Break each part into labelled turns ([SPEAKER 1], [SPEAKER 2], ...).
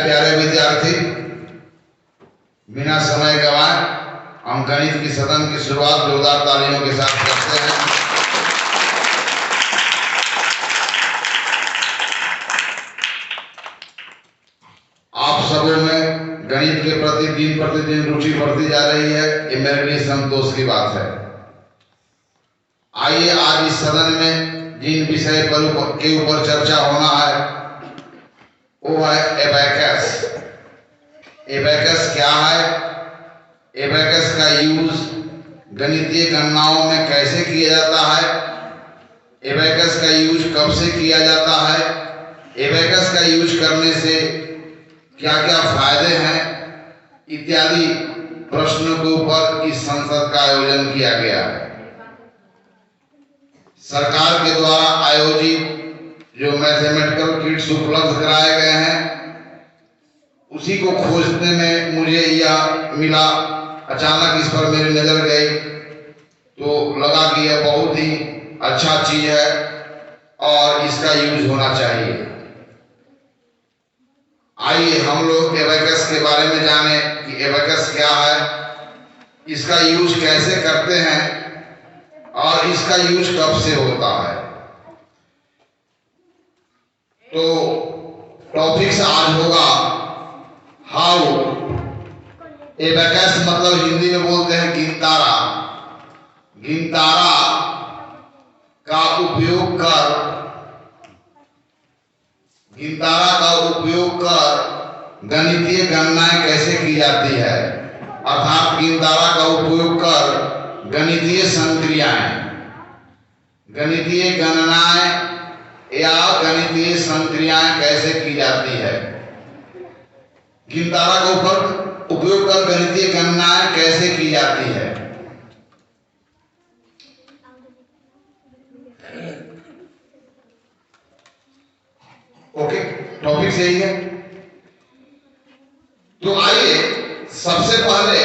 [SPEAKER 1] प्यारे विद्यार्थी, बिना समय गंवाए हम गणित की सदन की शुरुआत जोरदार तालियों के साथ करते हैं। आप सबों में गणित के प्रति दिन प्रतिदिन रुचि बढ़ती जा रही है, ये मेरे लिए संतोष की बात है। आइए आज इस सदन में जिन विषय के ऊपर चर्चा होना है वो है एबैकस। एबैकस क्या है? एबैकस का यूज गणितीय गणनाओं में कैसे किया जाता है? एबैकस का यूज कब से किया जाता है? एबैकस का यूज करने से क्या क्या फायदे हैं इत्यादि प्रश्नों के ऊपर इस संसद का आयोजन किया गया है। सरकार के द्वारा आयोजित जो मैथमेटिकल किट्स उपलब्ध कराए गए हैं उसी को खोजने में मुझे यह मिला। अचानक इस पर मेरी नजर गई तो लगा कि यह बहुत ही अच्छा चीज है और इसका यूज होना चाहिए। आइए हम लोग एबैकस के बारे में जाने कि एबैकस क्या है, इसका यूज कैसे करते हैं और इसका यूज कब से होता है। तो टॉपिक्स आज होगा हाउ। एबैकस मतलब हिंदी में बोलते हैं गिनतारा। गिनतारा का उपयोग कर गणितीय गणनाएं कैसे की जाती है, अर्थात गिनतारा का उपयोग कर गणितीय संक्रियाएं, गणितीय गणनाएं या गणितीय संक्रियाएं कैसे की जाती है। गिनतारा का उपयोग कर गणितीय गणनाएं कैसे की जाती है। ओके, टॉपिक सही है। तो आइए सबसे पहले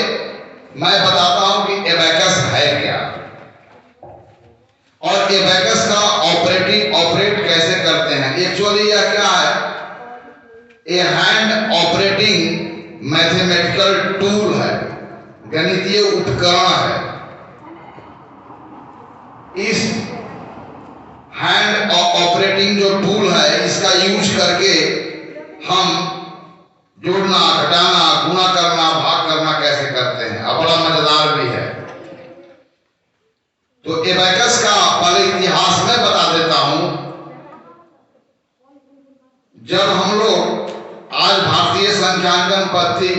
[SPEAKER 1] मैं बताता हूं कि एबैकस है क्या और एबैकस का ऑपरेट कैसे करते हैं। एक्चुअली यह क्या है? ए हैंड ऑपरेटिंग मैथमेटिकल टूल है, गणितीय उपकरण है। इस हैंड ऑपरेटिंग जो टूल है इसका यूज करके हम जोड़ना, घटाना, गुणा करना, भाग करना कैसे करते हैं और बड़ा मजेदार भी है। तो एबैकस का पहले इतिहास में बता देता हूं। जब हम लोग आज भारतीय संख्यांकन पद्धति,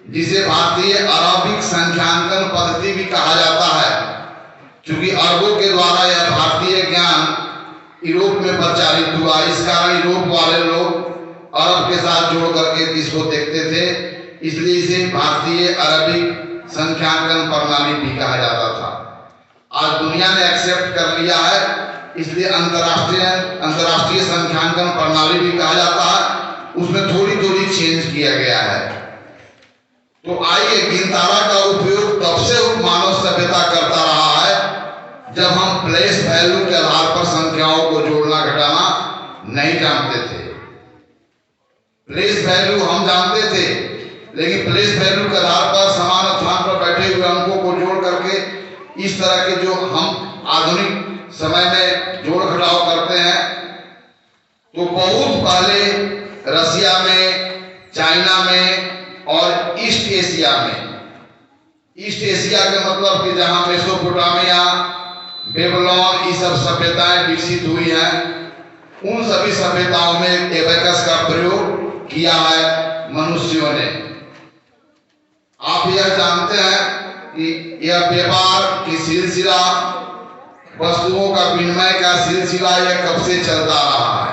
[SPEAKER 1] जिसे भारतीय अरबिक संख्यांकन पद्धति भी कहा जाता है, क्योंकि अरबों के द्वारा यह भारतीय ज्ञान यूरोप में प्रचारित हुआ, इस कारण यूरोप वाले लोग अरब के साथ जोड़ करके इसको देखते थे, इसलिए इसे भारतीय अरबिक संख्यांकन प्रणाली भी कहा जाता था। आज दुनिया ने एक्सेप्ट कर लिया है, इसलिए अंतरराष्ट्रीय संख्यांकन प्रणाली भी कहा जाता है। उसमें थोड़ी थोड़ी चेंज किया गया है। तो आइए, गिनतारा का उपयोग तब से मानव सभ्यता करता रहा है जब हम प्लेस वैल्यू के आधार पर संख्याओं को जोड़ना घटाना नहीं जानते थे। प्लेस वैल्यू हम जानते थे, लेकिन प्लेस वैल्यू के आधार पर समान स्थान पर बैठे हुए अंकों को जोड़ करके इस तरह के जो हम आधुनिक समय में जोड़ घटाव करते हैं, तो बहुत पहले रसिया में, चाइना में और ईस्ट एशिया में, ईस्ट एशिया के मतलब कि जहां मेसोपोटामिया, बेबीलोन, ये सब सभ्यताएं विकसित हुई हैं, उन सभी सभ्यताओं में एबैकस का प्रयोग किया है मनुष्यों ने। आप यह जानते हैं कि यह व्यापार की सिलसिला, वस्तुओं का विनिमय का सिलसिला यह कब से चलता रहा है।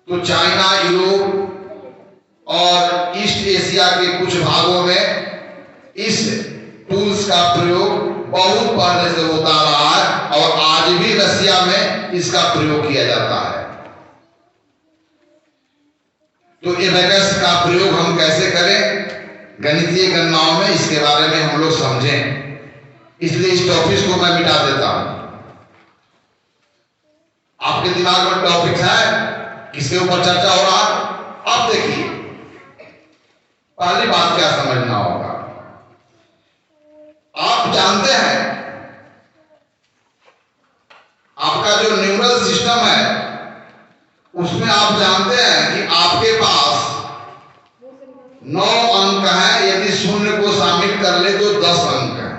[SPEAKER 1] तो चाइना, यूरोप और ईस्ट एशिया के कुछ भागों में इस टूल्स का प्रयोग बहुत पहले से होता रहा है और आज भी रसिया में इसका प्रयोग किया जाता है। तो एबैकस का प्रयोग हम कैसे करें गणितीय गणनाओं में, इसके बारे में हम लोग समझें, इसलिए इस टॉपिक को मैं मिटा देता हूं। आपके दिमाग में टॉपिक है, किसके ऊपर चर्चा हो रहा है? अब देखिए, पहली बात क्या समझना होगा, आप जानते हैं आपका जो न्यूरल सिस्टम है उसमें आप जानते हैं कि आपके पास 9 अंक हैं। यदि शून्य को शामिल कर ले तो 10 अंक हैं।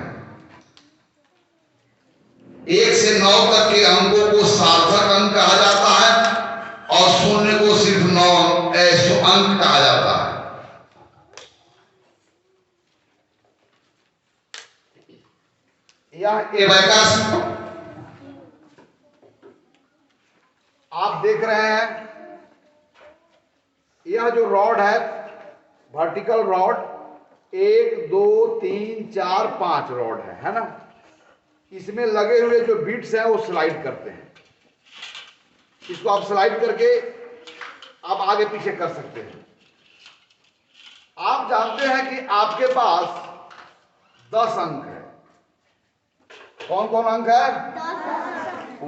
[SPEAKER 1] 1 से 9 तक के अंकों को सार्थक अंक कहा जाता है और शून्य को सिर्फ 9 अंक कहा जाता है। यह एबैकस आप देख रहे हैं, यह जो रॉड है वर्टिकल रॉड 1 2 3 4 5 रॉड है ना। इसमें लगे हुए जो बीट्स हैं वो स्लाइड करते हैं। इसको आप स्लाइड करके आप आगे पीछे कर सकते हैं। आप जानते हैं कि आपके पास 10 अंक है। कौन कौन अंक है?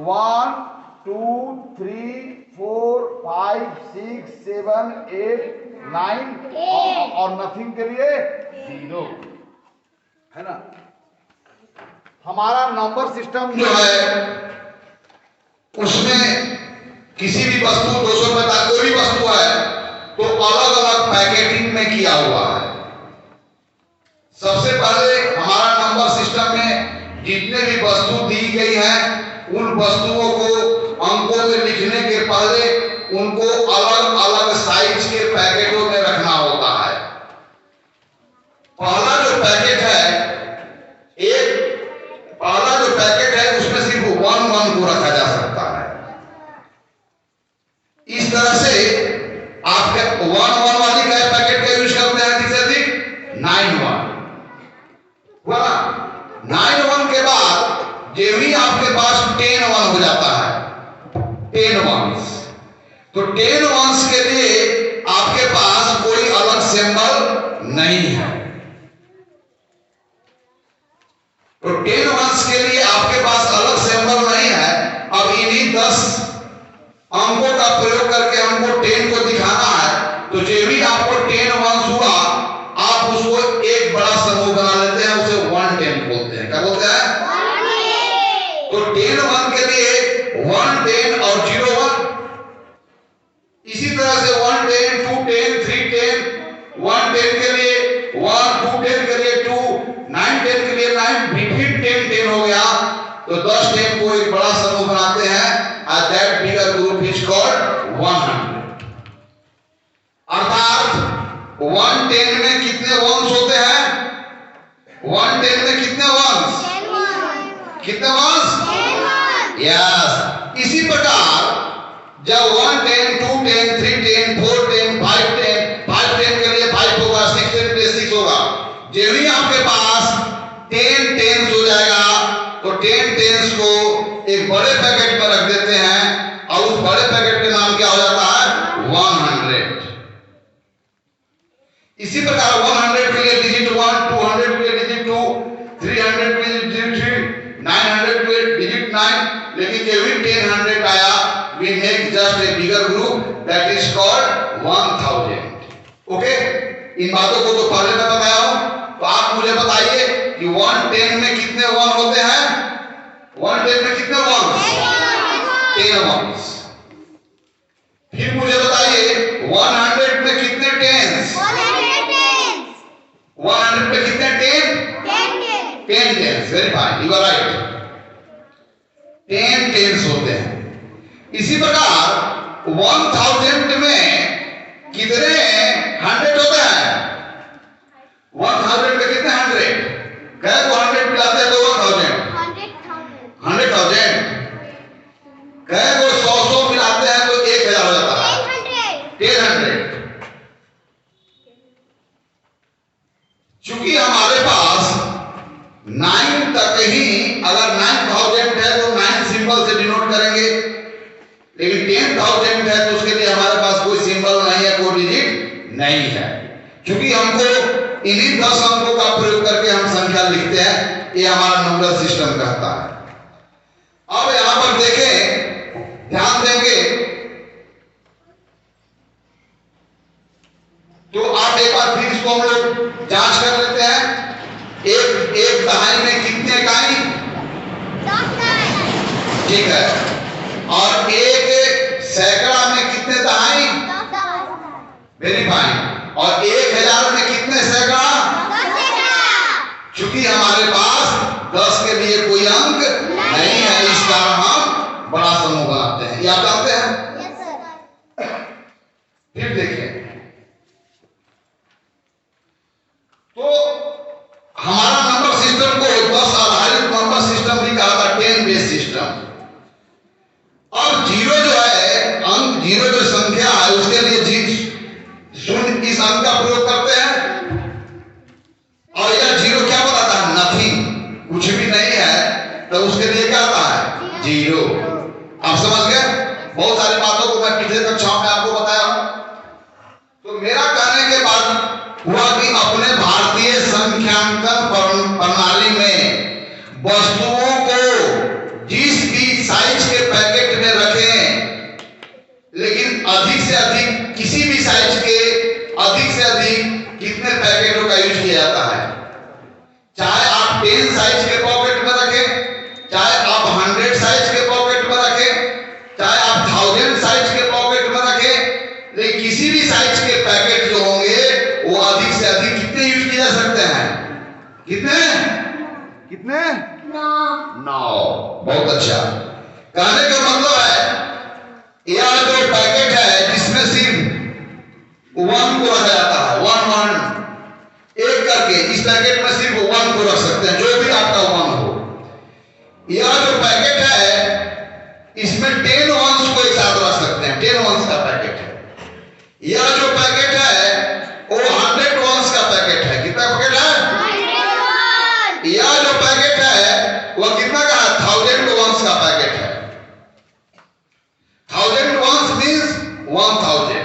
[SPEAKER 1] 1 2 3 4 5 6 7 8 9 और नथिंग के लिए 0 है ना। हमारा नंबर सिस्टम जो है उसमें किसी भी वस्तु 250 कोई भी वस्तु है तो अलग अलग पैकेटिंग में किया हुआ है। सबसे पहले हमारा नंबर सिस्टम में जितने भी वस्तु दी गई है उन वस्तुओं को अंकों में लिखने के पहले उनको अलग अलग साइज के पैकेटों में रखना होता है। पहला जो पैकेट है उसमें सिर्फ 1 1 को रखा जा सकता है। इस तरह से आप 1 1 वाली पैकेट का यूज करते हैं। अधिक से अधिक 9 1 हुआ। 9 1 के बाद जो भी आपके पास 10 1 हो जाता है, 10 1 तो 10 1 के लिए आपके पास कोई अलग सिंबल नहीं है। तो 10 1 के लिए आपके पास अलग सिंबल नहीं है। अब इन्हीं 10 अंकों का प्रयोग करके हमको 10 को दिखाना है। तो जो भी आपको 10 1 हुआ आप उसको एक बड़ा समूह बना लेते हैं, उसे 110 बोलते हैं। क्या बोलते हैं? तो 10 1 के लिए 1 10 और 0 1। इसी तरह से 1 10 2 10 3 10 1 10 के लिए 1 2 10 के लिए 2 9 10 के लिए 9 फिर 10 10 हो गया। तो 10 10 को एक बड़ा समूह बनाते हैं and that bigger group is called 100। अर्थात 110 में कितने वंश होते हैं? 110 में कितने वंश? कितने वंश? यस। इसी प्रकार जब 1 10 2 10 3 10 4 10 5 10 के लिए 5 होगा, 6 10 के लिए 6 होगा। जब भी आपके पास 10 10 हो जाएगा तो 10 10 को एक बड़े पैकेट में रख देते हैं और उस बड़े पैकेट का नाम क्या हो जाता है? 100। इसी प्रकार 100 के लिए डिजिट 1, 200 के लिए डिजिट 2, 300 के लिए डिजिट 3, 900 के लिए डिजिट 9। लेकिन जब भी 10 आया we make just a bigger group that is called 1000। Okay, इन बातों को तो पहले मैं बताया हूं। तो आप मुझे बताइए कि 110 में कितने 1 होते हैं? 110 में कितने 1? 10 1। फिर मुझे बताइए 100 में कितने 10s? 100 में कितने 10? 10 10। Very fine, you are right. 10 10s होते हैं। इसी प्रकार 1000 में कितने 100 होते हैं? 1000 में कितने 100? क्या को 100 मिलाते हैं तो 1000? 100,000। क्या को 100 मिलाते हैं तो 1000 हो जाता है। 1000। चूंकि हमारे पास 9 तक ही, अगर 9000 है तो 9 सिंबल से डिनोट करेंगे। लेकिन 10,000 है तो उसके लिए हमारे पास कोई सिंबल नहीं है, कोई डिजिट नहीं है। क्योंकि हमको इन्हीं 10 अंकों का प्रयोग करके हम संख्या लिखते हैं, ये हमारा नंबर सिस्टम कहता है। अब यहां पर देखें, ध्यान देंगे तो आप एक बार फिर इसको हम लोग जांच कर लेते हैं। एक दहाई में कितने इकाई? 10। ठीक है। और एक सैकड़ा में कितने दहाई? 10। Very fine. और 1000 में कितने सैकड़ा? 10। चूंकि हमारे पास 10 के लिए कोई अंक नहीं है, इस कारण हम बड़ा समूह बनाते हैं। ये आप जानते हैं? Yes sir. फिर देखिए, तो हमारा नंबर सिस्टम को 10 आधारित नंबर सिस्टम भी कहा था, 10 बेस सिस्टम। और जीरो जो है, अंक जीरो जो संख्या है, उसके लिए शून्य इस अंक का प्रयोग करते हैं। और यह जीरो क्या बताता है? नथिंग, कुछ भी नहीं है, तो उसके लिए क्या आता है? जीरो। आप समझ गए? बहुत सारी बातों को मैं पिछले कक्षाओं में आपको बताया हूं। तो मेरा कहने के बाद हुआ कि अपने भारतीय संख्यांकन प्रणाली में वस्तुओं को जिस भी साइज के पैकेट में रखें, लेकिन अधिक से अधिक किसी भी साइज के अधिक से अधिक कितने पैकेटों का यूज किया जाता है। चाहे आप 10 साइज के पॉकेट में रखें, चाहे आप 100 साइज के पॉकेट में रखें, चाहे आप 1000 साइज के पॉकेट में रखें, लेकिन किसी भी साइज के पैकेट जो होंगे वो अधिक से अधिक कितने यूज किए जा सकते हैं? कितने? 9। बहुत अच्छा। कहने का मतलब है यह जो पैकेट है जिसमें सिर्फ 1 को रखा जाता है, 1 एक करके, इस पैकेट में सिर्फ 1 को रख सकते हैं, जो भी आपका 1 हो। यह जो पैकेट है इसमें 10 1s को एक साथ रख सकते हैं, 10 1s का पैकेट है। यह जो पैकेट है वो 100 1s का पैकेट है। कितना पैकेट है? 100। यह जो पैकेट है वह कितना का है? 1000 1s का पैकेट है। 1000 1s means 1000,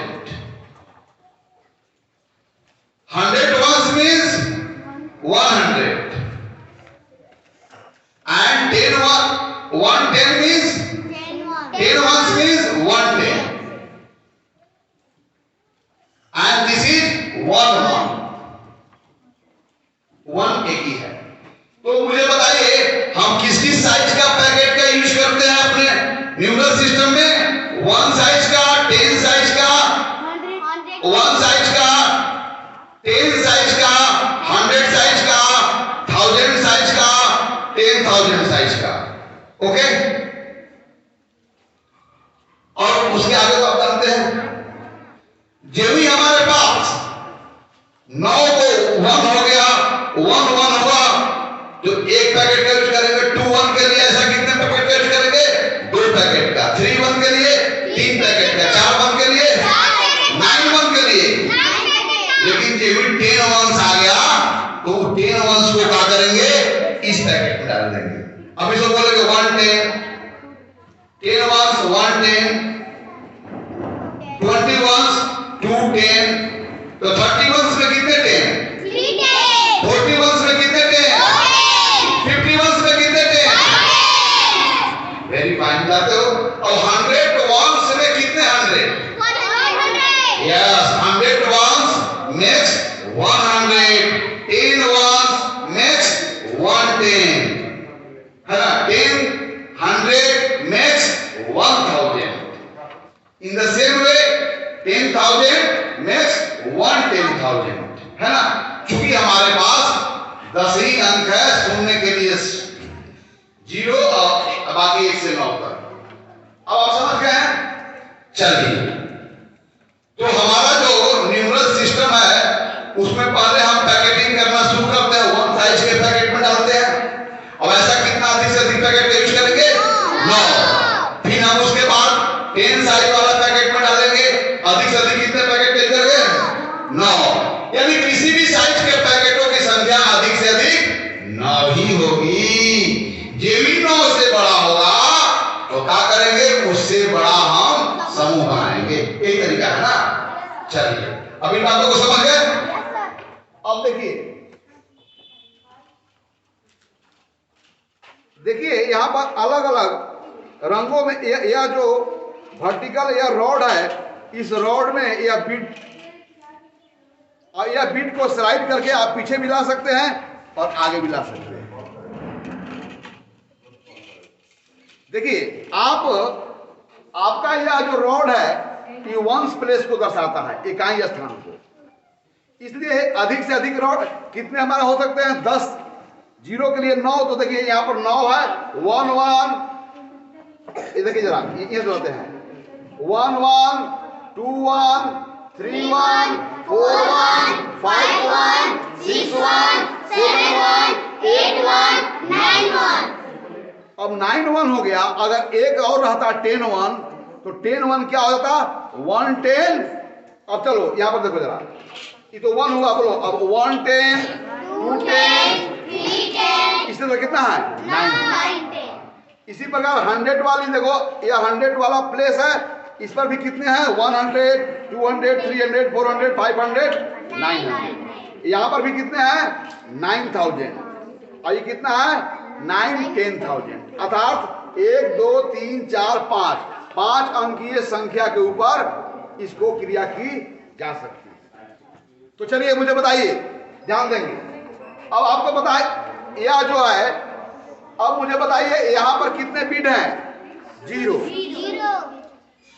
[SPEAKER 1] 100 1s means 100, and 110 means 10 1s means 110, and this is 1 एक ही है। तो मुझे बताइए हम किस किस साइज का पैकेट का यूज करते हैं अपने न्यूमरल सिस्टम में? 1 साइज का, 10 साइज का, 1 साइज का, 10 साइज का, 100 साइज का, 1000 साइज का, 10,000 साइज का। ओके। और उसके आगे तो आप जानते हैं, जो भी हमारे पास 9 को 1 हो गया, 1 1 हुआ, तो एक पैकेट का यूज करेंगे। 2 1 के लिए ऐसा कितने पैकेट का यूज करेंगे? 2 पैकेट का। 3 1 के लिए 3 पैकेट का। 4 1 के लिए 9 1 के लिए। लेकिन जब भी 10 1s आ गया तो 10 1s को क्या करेंगे? इस पैकेट में डाल देंगे। अब इसको बोलेंगे 110, 10 1s 110, 20 1s 210, तो 30 1s में कितने 10? 40 1s में कितने 10? 50 1s में कितने 10? वेरी फाइन, जाते हो। और 100 1s में कितने 100? Yes, 100 1s makes 100, 10 1s makes 110, है ना? 10 100 makes 1000. In the same way 10,000 makes 110,000, है ना? चूंकि हमारे पास 10 ही अंक है, सुनने के लिए 0 और बाकी 1 से 9 तक। अब आप समझ गए हैं? चलिए, तो हमारा जो न्यूमरल सिस्टम है उसमें पहले हम पैकेटिंग करना शुरू करते हैं, 1 साइज के पैकेट में डालते हैं। अब ऐसा कितना अधिक से अधिक पैकेट का यूज करेंगे? 9। फिर हम उसके बाद 10 साइज वाला पैकेट में डालेंगे, अधिक से अधिक कितने पैकेट का यूज करेंगे? 9। यानी किसी भी साइज के पैकेटों की संख्या अधिक से अधिक 9 ही होगी। जो भी 9 से बड़ा होगा तो क्या करेंगे? उससे बड़ा हम समूह बनाएंगे। एक तरीका है ना। चलिए, अब इन बातों को समझ गए? अब देखिए यहां पर अलग अलग रंगों में यह जो वर्टिकल या रॉड है, इस रॉड में या बिट और यह बीट को स्लाइड करके आप पीछे भी ला सकते हैं और आगे भी ला सकते हैं। देखिए आपका यह जो रॉड है ये वंस प्लेस को दर्शाता है, इकाई स्थान को। इसलिए अधिक से अधिक रॉड कितने हमारा हो सकते हैं? 10। जीरो के लिए 9, तो देखिए यहाँ पर 9 है। 1 1, ये देखिए जरा, ये जोड़ते हैं 1 1 2 1 3 1 4 1 5 1 6 1 7 1 8 1 9 1। अब 9 1 हो गया। अगर एक और रहता 10 1, तो 10 1 क्या हो जाता? 1 10। अब चलो यहाँ पर देखो जरा, ये तो 1 हुआ, बोलो अब 1 10 2 10 3 10, इससे तो कितना है? 9 10। इसी प्रकार 100 वाली देखो, ये 100 वाला प्लेस है, इस पर भी कितने हैं? 100 200 300 400 500 900। यहाँ पर भी कितने हैं? 9000। और ये कितना है? 9 10,000। अर्थात 1 2 3 4 5 अंकीय संख्या के ऊपर इसको क्रिया की जा सकती है। तो चलिए मुझे बताइए, ध्यान देंगे। अब आपको बताए यह जो है, अब मुझे बताइए यहाँ पर कितने बीट हैं? 0।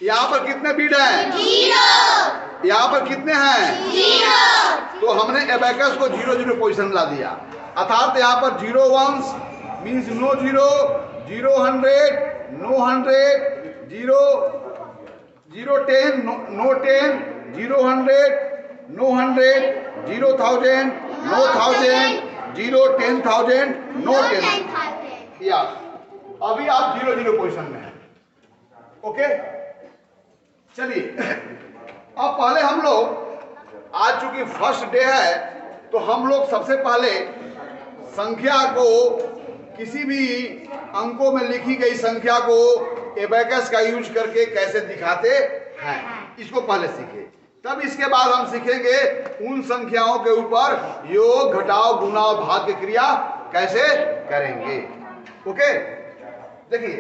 [SPEAKER 1] यहाँ पर कितने बीट हैं? 0। यहाँ पर कितने हैं? 0। तो हमने एबैकस को 0 0 पोजीशन ला दिया। अर्थात यहाँ पर 0 1 means no 0, 0 100 no 100, 0 0 10 no 10, 0 100 no 100, 0 1000 no 1000, 0 10,000 no 10,000। या अभी आप 0 0 पोजीशन में हैं। ओके, चलिए अब पहले हम लोग, आज चूंकि फर्स्ट डे है, तो हम लोग सबसे पहले संख्या को, किसी भी अंकों में लिखी गई संख्या को एबैकस का यूज करके कैसे दिखाते हैं, इसको पहले सीखे। तब इसके बाद हम सीखेंगे उन संख्याओं के ऊपर योग, घटाव, गुणा और भाग की क्रिया कैसे करेंगे। ओके, देखिए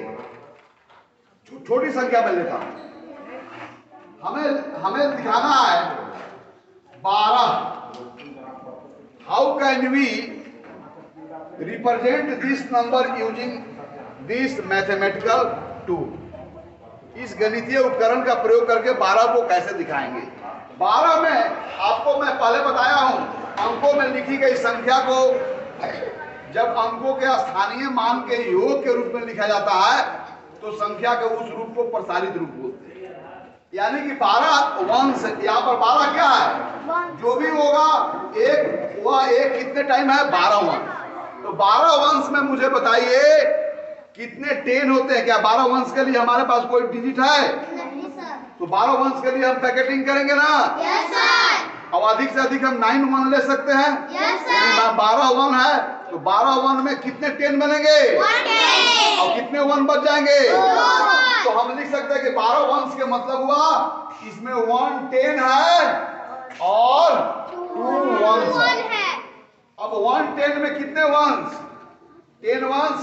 [SPEAKER 1] छोटी संख्या में लेता हूं, हमें दिखाना है 12। How can we represent this number using this mathematical tool. इस गणितीय उपकरण का प्रयोग करके 12 को कैसे दिखाएंगे। 12 में आपको मैं पहले बताया हूं, अंकों में लिखी गई संख्या को जब अंकों के स्थानीय मान के योग के रूप में लिखा जाता है, तो संख्या के उस रूप को प्रसारित रूप बोलते हैं। यानी कि 12 वंश, यहाँ पर 12 क्या है? जो भी होगा एक, वह एक कितने टाइम है? 12 वंश। तो 12 वंश में मुझे बताइए कितने 10 होते हैं? क्या 12 वंश के लिए हमारे पास कोई डिजिट है? नहीं सर। तो 12 वंश के लिए हम पैकेटिंग करेंगे ना? Yes sir. अब अधिक से अधिक हम 9 1 ले सकते हैं? Yes sir. 12 1 है, तो 12 1 में कितने 10 बनेंगे? 1 और कितने 1 बच जाएंगे? 2। तो हम लिख सकते हैं कि 12 वंश के मतलब हुआ इसमें 1 10 है और 2 1 है। अब 1 10 में कितने वंश? 10 वंश।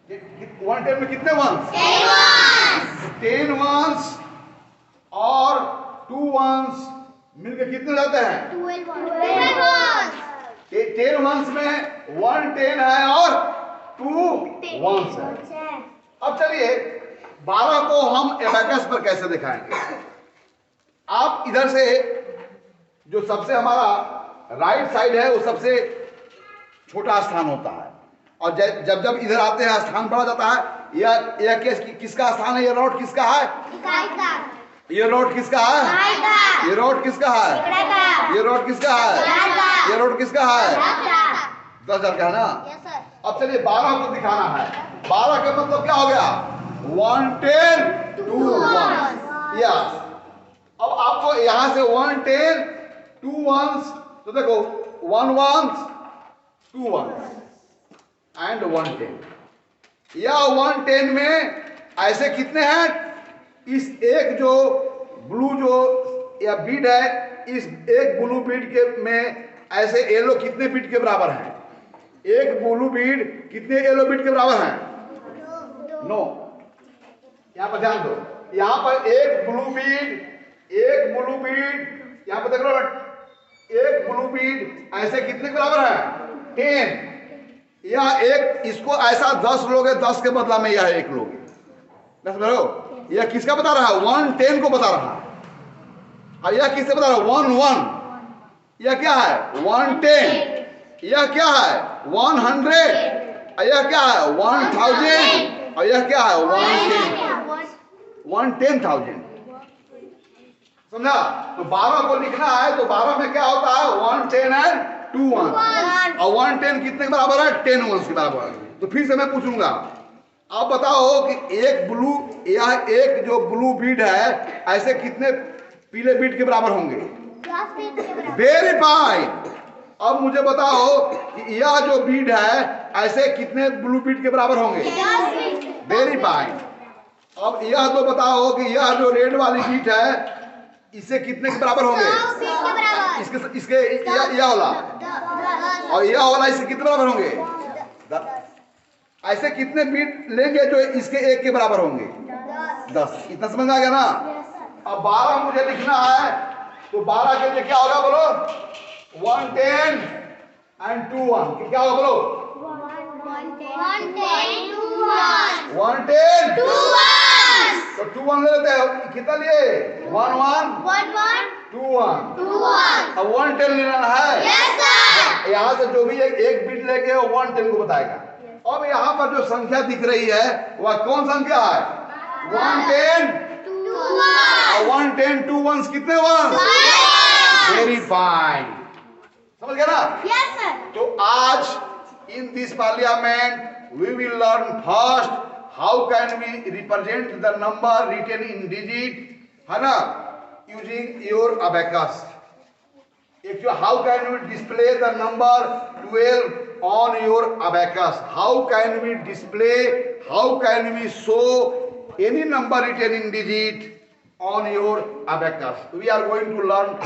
[SPEAKER 1] 1 10 में कितने वंश? 10 वंश। 10 वंश और 2 वंश मिलकर कितने जाते हैं? 12 वंश। 10 वंश में 1 10 है और 2 वंश है। अब चलिए 12 को हम एबैकस पर कैसे दिखाएंगे। आप इधर से, जो सबसे हमारा राइट साइड है, वो सबसे छोटा स्थान होता है, और जब जब इधर आते हैं स्थान बढ़ा जाता है। यह किसका स्थान है? ये रोड किसका है? ये रोड किसका है? ये रोड किसका है? ये रोड किसका है? ये रोड किसका है? 10,000 का है ना? अब चलिए 12 को दिखाना है। 12 का मतलब क्या हो गया? 1 10 2 1। यस। अब आपको यहां से 1 10 2 1, तो देखो 1 1 2 1 एंड 1 10। या 1 10 में ऐसे कितने हैं? इस एक जो ब्लू जो या बीड है, इस एक ब्लू बीड के में ऐसे येलो कितने बीड के बराबर हैं? एक ब्लू बीड कितने येलो बीड के बराबर हैं? 9। यहां पर ध्यान दो, यहां पर एक ब्लू बीड, यहाँ पर देख लो बीट ऐसे कितने के बराबर है? 10। यह एक, इसको ऐसा 10 लोगे, 10 के बदला में यह एक लोगे। यह किसका बता रहा है? 110 को बता रहा है। और यह किससे बता रहा है? 11। यह क्या है? 110। यह क्या है? 100। यह क्या है? 1000। और यह क्या है? 110,000। समझा? तो 12 को लिखना है तो 12 में क्या होता है? 110 एंड 2 1। और 110 कितने के बराबर है? 10 1 के बराबर। तो फिर से मैं पूछूंगा, आप बताओ कि एक ब्लू, यह एक जो ब्लू बीड है ऐसे कितने पीले बीड के बराबर होंगे? Very fine. अब मुझे बताओ कि यह जो बीड है ऐसे कितने ब्लू बीड के बराबर होंगे? Very fine. अब यह तो बताओ कि यह जो रेड वाली बीट है इससे कितने के बराबर होंगे? इसके यह वाला और यह वाला इससे कितने बराबर होंगे? ऐसे कितने बीट लेंगे जो इसके एक के बराबर होंगे? 10। इतना समझ आ गया ना? अब 12 मुझे लिखना है तो 12 के लिए क्या होगा बोलो? 110 एंड 2 1। क्या होगा बोलो? 110 2 1। तो 2 1 ले लेते हैं। कितना लिए? 1 1 2 1। अब 110 लेना है। यहाँ से जो भी एक बीट लेके 110 को बताएगा। अब यहाँ पर जो संख्या दिख रही है वह कौन संख्या है? 110 और 110 2 1 कितने 1? Very fine. समझ गया ना? Yes sir. तो आज in this parliament we will learn first how can we represent the number written in digit, है ना, using your abacus. How can we display the number 12 on your abacus? How can we display, how can we show any number written in digit on your abacus? We are going to learn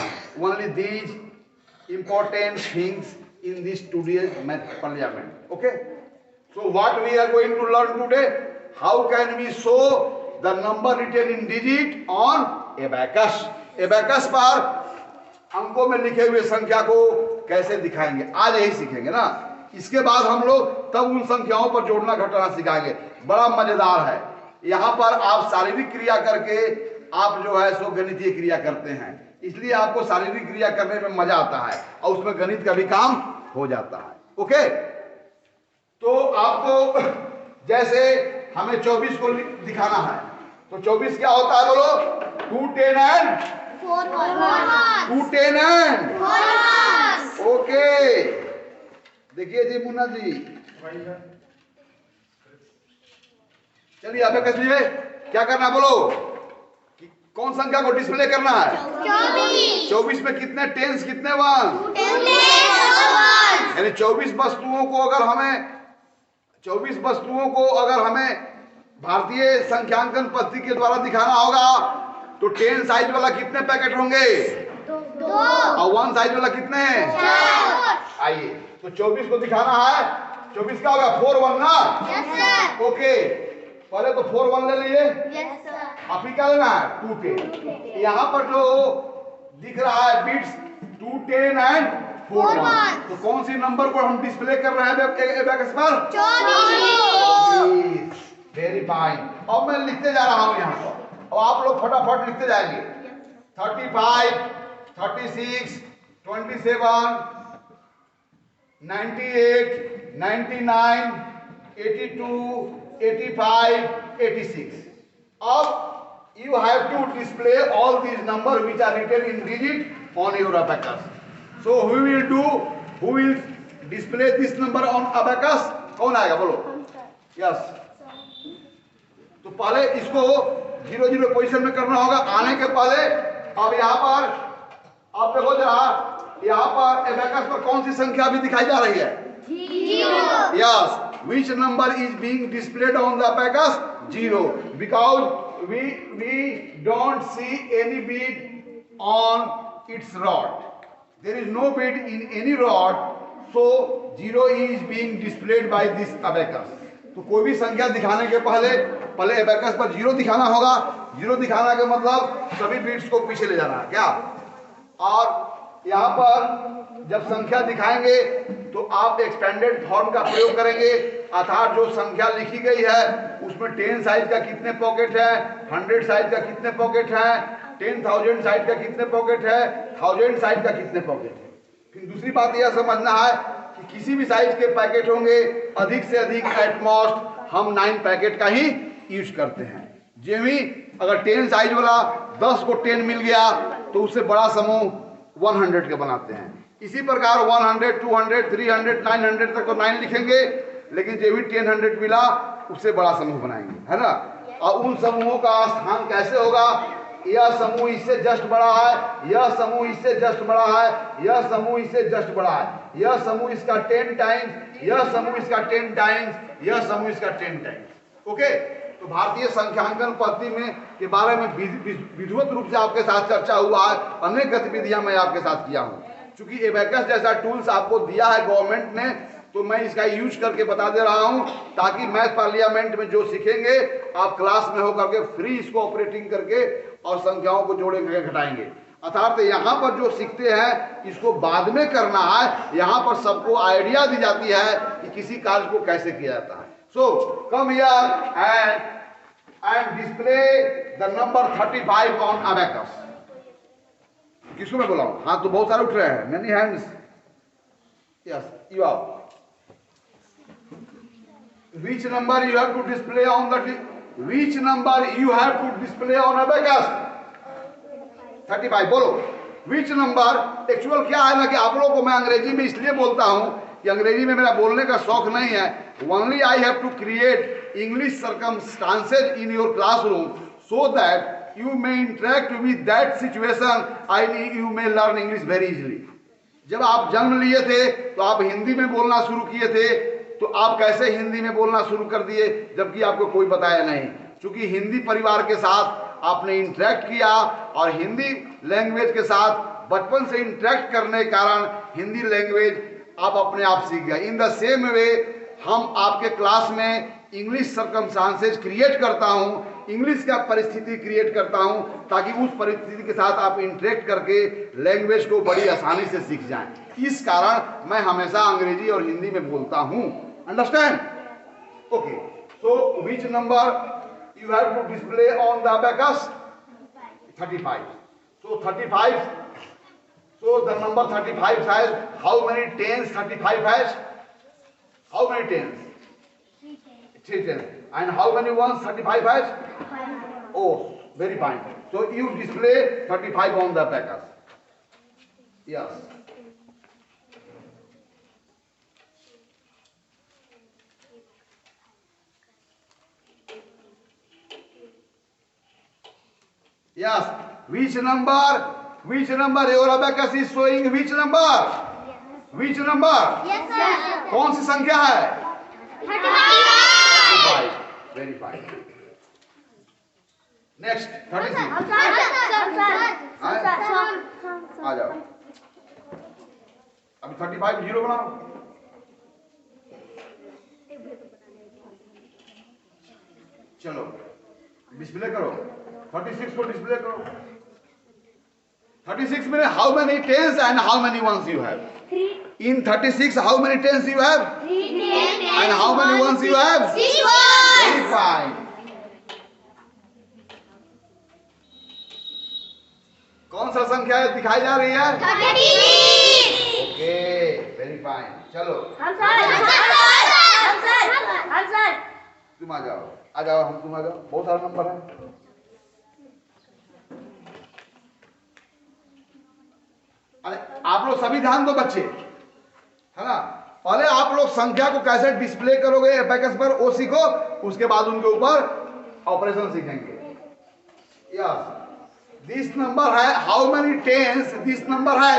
[SPEAKER 1] only these important things in this today's math parliament. Okay? So what we are going to learn today? How can we show the number written in digit on abacus? Abacus पर अंकों में लिखे हुए संख्या को कैसे दिखाएंगे, आज यही सीखेंगे ना। इसके बाद हम लोग तब उन संख्याओं पर जोड़ना घटाना सिखाएंगे। बड़ा मजेदार है। यहाँ पर आप शारीरिक क्रिया करके आप जो है सो गणितीय क्रिया करते हैं, इसलिए आपको शारीरिक क्रिया करने में मजा आता है और उसमें गणित का भी काम हो जाता है। ओके, तो आपको जैसे हमें 24 को दिखाना है तो 24 क्या होता है बोलो? 2 10 एंड 2 10 एंड 4 ओके। देखिए जी मुन्ना जी, चलिए आप कैसे क्या करना है बोलो? कौन संख्या को डिस्प्ले करना है? 24 में कितने टेंस कितने 1? यानी 24 वस्तुओं को अगर हमें भारतीय संख्यांकन पद्धति के द्वारा दिखाना होगा तो 10 साइज वाला कितने पैकेट होंगे? 2 और 1 साइज वाला कितने? 4। आइए तो 24 को दिखाना है। 24 का होगा 4 1 ना? Yes sir. ओके, पहले तो 4 1 ले लीजिए। Yes sir. अभी क्या लेना है? 2 10। यहाँ पर जो दिख रहा है बिट्स 2 10 एंड 4 1, तो कौन सी नंबर को हम डिस्प्ले कर रहे हैं एबेकस पर? 24। Very fine. अब मैं लिखते जा रहा हूँ यहाँ पर और आप लोग फटाफट लिखते जाएंगे। 35 36 27 98 99 82 85 86। अब you have to display all these numbers which are written in digit on your abacus. So who will display this number on abacus? कौन आएगा बोलो? यस। तो पहले इसको 0 0 पोजीशन में करना होगा आने के पहले। अब यहाँ पर आप देखो जरा, यहाँ पर एबेकस पर कौन सी संख्या भी दिखाई जा रही है? 0। Yes, which number is being displayed on the abacus? 0, because we don't see any bead on its rod. There is no bead in any rod, so 0 is being displayed by this abacus. तो कोई भी संख्या दिखाने के पहले abacus पर 0 दिखाना होगा। 0 दिखाना का मतलब सभी बीट्स को पीछे ले जाना है क्या? और यहाँ पर जब संख्या दिखाएंगे तो आप एक्सपेंडेड फॉर्म का प्रयोग करेंगे, अर्थात जो संख्या लिखी गई है उसमें 10 साइज का कितने पॉकेट है, 100 साइज का कितने पॉकेट है, 10,000 साइज का कितने पॉकेट है, 1000 साइज का कितने पॉकेट है। फिर दूसरी बात यह समझना है कि किसी भी साइज के पैकेट होंगे, अधिक से अधिक एटमोस्ट हम 9 पैकेट का ही यूज करते हैं। जो भी अगर 10 साइज वाला 10 को 10 मिल गया तो उससे बड़ा समूह 100 के बनाते हैं। इसी प्रकार 100, 200, 300, 900 तक तो 9 लिखेंगे, लेकिन जो भी 10 मिला उससे बड़ा समूह बनाएंगे, है ना। और उन समूहों का स्थान कैसे होगा, यह समूह इससे जस्ट बड़ा है, यह समूह इससे जस्ट बड़ा है, यह समूह इससे जस्ट बड़ा है, यह समूह इसका 10 टाइम्स, यह समूह इसका 10 टाइम्स, यह समूह इसका 10 टाइम्स। ओके, तो भारतीय संख्यांकन पद्धति में के बारे में विधिवत रूप से आपके साथ चर्चा हुआ है, अनेक गतिविधियां मैं आपके साथ किया हूं। क्योंकि एबेकस जैसा टूल्स आपको दिया है गवर्नमेंट ने, तो मैं इसका यूज करके बता दे रहा हूं, ताकि मैथ पार्लियामेंट में जो सीखेंगे आप क्लास में होकर के फ्री इसको ऑपरेटिंग करके और संख्याओं को जोड़ेंगे, घटाएंगे। अर्थात यहाँ पर जो सीखते हैं इसको बाद में करना है, यहाँ पर सबको आइडिया दी जाती है कि किसी कार्य को कैसे किया जाता है। So come here and display the number 35 on abacus. किसको मैं बोला हूं? हाथ तो बहुत सारे उठ रहे हैं, many hands. Yes, you are. Which number you have to display on the which number you have to display on abacus? 35 बोलो। Which number एक्चुअल क्या है ना कि आप लोगों को मैं अंग्रेजी में इसलिए बोलता हूं कि अंग्रेजी में मेरा बोलने का शौक नहीं है। Only I have to create English circumstances in your classroom so that you may interact with that situation and you may learn English very easily. जब आप जन्म लिए थे तो आप हिंदी में बोलना शुरू किए थे, तो आप कैसे हिंदी में बोलना शुरू कर दिए जबकि आपको कोई बताया नहीं? क्योंकि हिंदी परिवार के साथ आपने इंटरेक्ट किया और हिंदी लैंग्वेज के साथ बचपन से इंटरेक्ट करने के कारण हिंदी लैंग्वेज आप अपने आप सीख गए। इन द सेम वे हम आपके क्लास में इंग्लिश सर्कमस्टांसेस क्रिएट करता हूं, इंग्लिश का परिस्थिति क्रिएट करता हूं, ताकि उस परिस्थिति के साथ आप इंटरेक्ट करके लैंग्वेज को बड़ी आसानी से सीख जाएं। इस कारण मैं हमेशा अंग्रेजी और हिंदी में बोलता हूं। Understand? Okay, so which number you have to display on the abacus? 35. So 35. So the number 35 has how many tens 35 has? How many tens? 3 tens. And how many ones 35 has? Oh, very fine. So you display 35 on the abacus. Yes. Yes. Which number your abacus is showing? Which number? Which number?
[SPEAKER 2] Yes, sir.
[SPEAKER 1] कौन सी संख्या है? 35. Very fine. Next 36. आ जाओ। अभी 35 zero बनाओ। चलो display करो। 36 को display करो। 36 में how many tens and how many ones you have?
[SPEAKER 2] 3.
[SPEAKER 1] In 36 how many tens you have?
[SPEAKER 2] 3
[SPEAKER 1] And how many ones you have?
[SPEAKER 2] 6
[SPEAKER 1] Very fine. कौन सा संख्या दिखाई जा रही है?
[SPEAKER 2] 36.
[SPEAKER 1] Okay, very fine. चलो
[SPEAKER 2] हम सर
[SPEAKER 1] तुम आ जाओ, हम तुम आ जाओ। बहुत सारा नंबर है। अरे आप लोग सभी ध्यान दो बच्चे, है ना। पहले आप लोग संख्या को कैसे डिस्प्ले करोगे एबेकस पर वो सीखो, उसके बाद उनके ऊपर ऑपरेशन सीखेंगे। यस, दिस नंबर है how many tens this number है।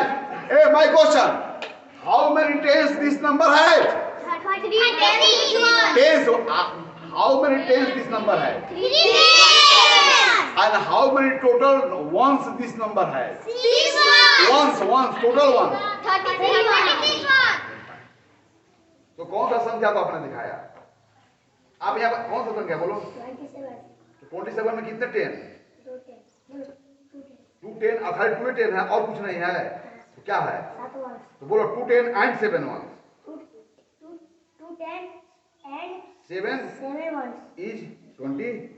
[SPEAKER 1] A my question, how many tens this number है?
[SPEAKER 2] 3
[SPEAKER 1] tens, how many tens this number है?
[SPEAKER 2] 3
[SPEAKER 1] And how many total ones this number has?
[SPEAKER 2] 6
[SPEAKER 1] Ones, total one.
[SPEAKER 2] 36
[SPEAKER 1] तो कौन सा संख्या को आपने दिखाया? आप यहाँ पर कौन सा संख्या बोलो? 27 में कितने 10? 2 10, खाली 2 10 है और कुछ नहीं है।
[SPEAKER 3] क्या है?
[SPEAKER 2] 7 ones.
[SPEAKER 3] तो बोलो 2 10 and 7 ones.
[SPEAKER 2] 2 10 and
[SPEAKER 3] 7
[SPEAKER 2] 7 ones.
[SPEAKER 3] is 27.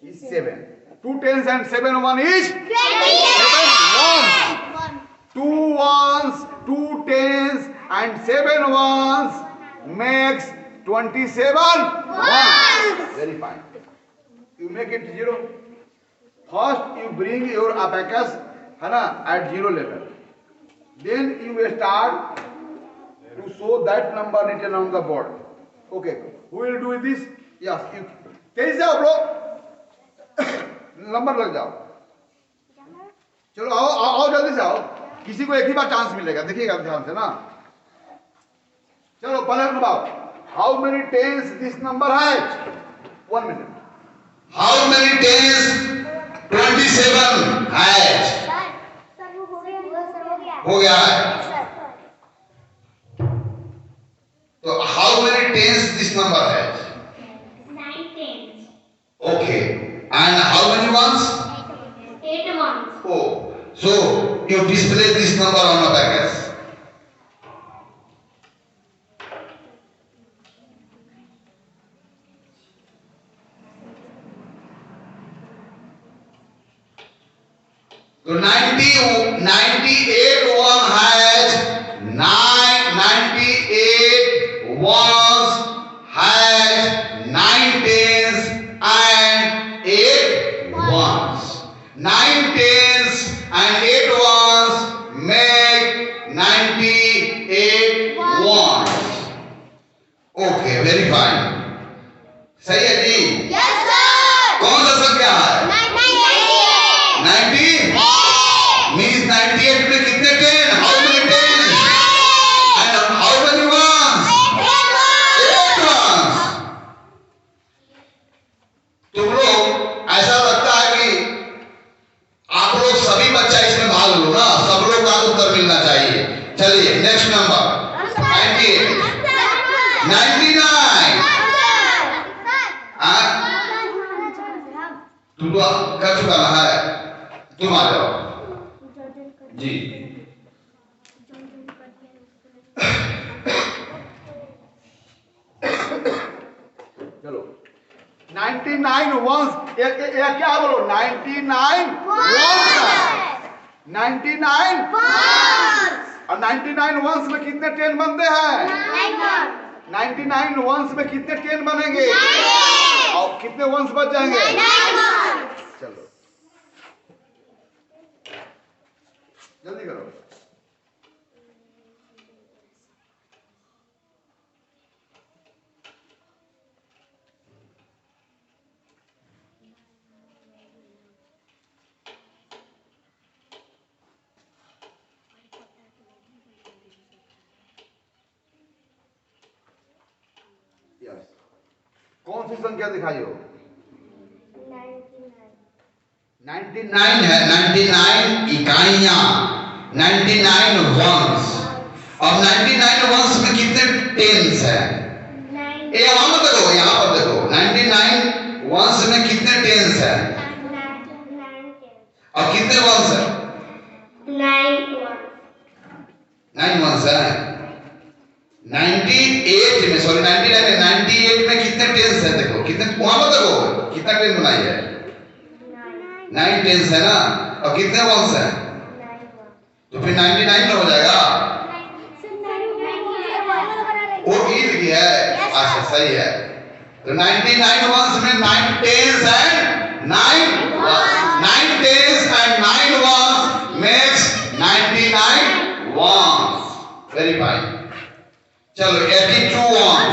[SPEAKER 2] 27.
[SPEAKER 3] 2 10s and 7 1 is
[SPEAKER 2] 27.
[SPEAKER 3] 1. 2 ones, 2 10s and 7 ones makes 27 ones. Very fine. You make it 0. First you bring your abacus, है ना, at 0 level. Then you start to show that number written on the board. Okay. Who will do this? Yes. You. तेजी से आओ bro. Number लग जाओ. चलो आओ आओ आओ जल्दी से आओ. किसी को एक ही बार चांस मिलेगा, देखिएगा ध्यान से ना. चलो पहले बताओ. How many tens this number has? 1 minute.
[SPEAKER 1] How many tens 27 has?
[SPEAKER 2] Sir वो हो गया सर, हो गया
[SPEAKER 1] हो गया है.
[SPEAKER 2] सर.
[SPEAKER 1] तो how many tens this number has?
[SPEAKER 2] 9 tens.
[SPEAKER 1] Okay. And how many ones?
[SPEAKER 2] 8 ones.
[SPEAKER 1] Oh. So you display this number on the package. So 98 one has 98 ones has 9 tens and 8 ones. 9 tens and 8 ones make 98 ones. Okay, very fine. सही है जी?
[SPEAKER 2] Yes sir.
[SPEAKER 1] कौन सा संख्या है?
[SPEAKER 2] 98.
[SPEAKER 1] 90 means 98 में कितने 10? How many 10? And how many ones? 8 ones. तुम लोग ऐसा लगता है कि आप लोग सभी बच्चा इसमें भाग लो ना, सब लोग का उत्तर मिलना चाहिए. चलिए नेक्स्ट नंबर 98. 99. हाँ? तुम तो कर चुका ना है, तुम आ जाओ जी.
[SPEAKER 3] चलो 99 ones. ये क्या बोलो? 99 ones. 99 और 99 ones में कितने 10 बनते हैं? 99 ones में कितने 10 बनेंगे? और कितने ones बच जाएंगे? चलो जल्दी करो. यस. कौन सी संख्या दिखाई हो? 99 है. 99 इकाइयां, 99 वंस. अब 99 वंस में कितने टेंस है? ये वहां मत देखो, यहाँ पर देखो. 99 वंस में कितने टेंस है? और कितने वंस है? 9 वंस है. 98 में, सॉरी 99 में, 98 में कितने टेंस है? देखो कितने, वहां मत देखो कितना टेंस बनाई है. 9 टेंस है ना, और कितने वंस है? तो फिर 99 में हो जाएगा. वो ईद की है. अच्छा सही है. तो 99 वंस में 9 tens and 9 tens and 9 ones makes 99 ones. Very fine. चलो 82 वंस.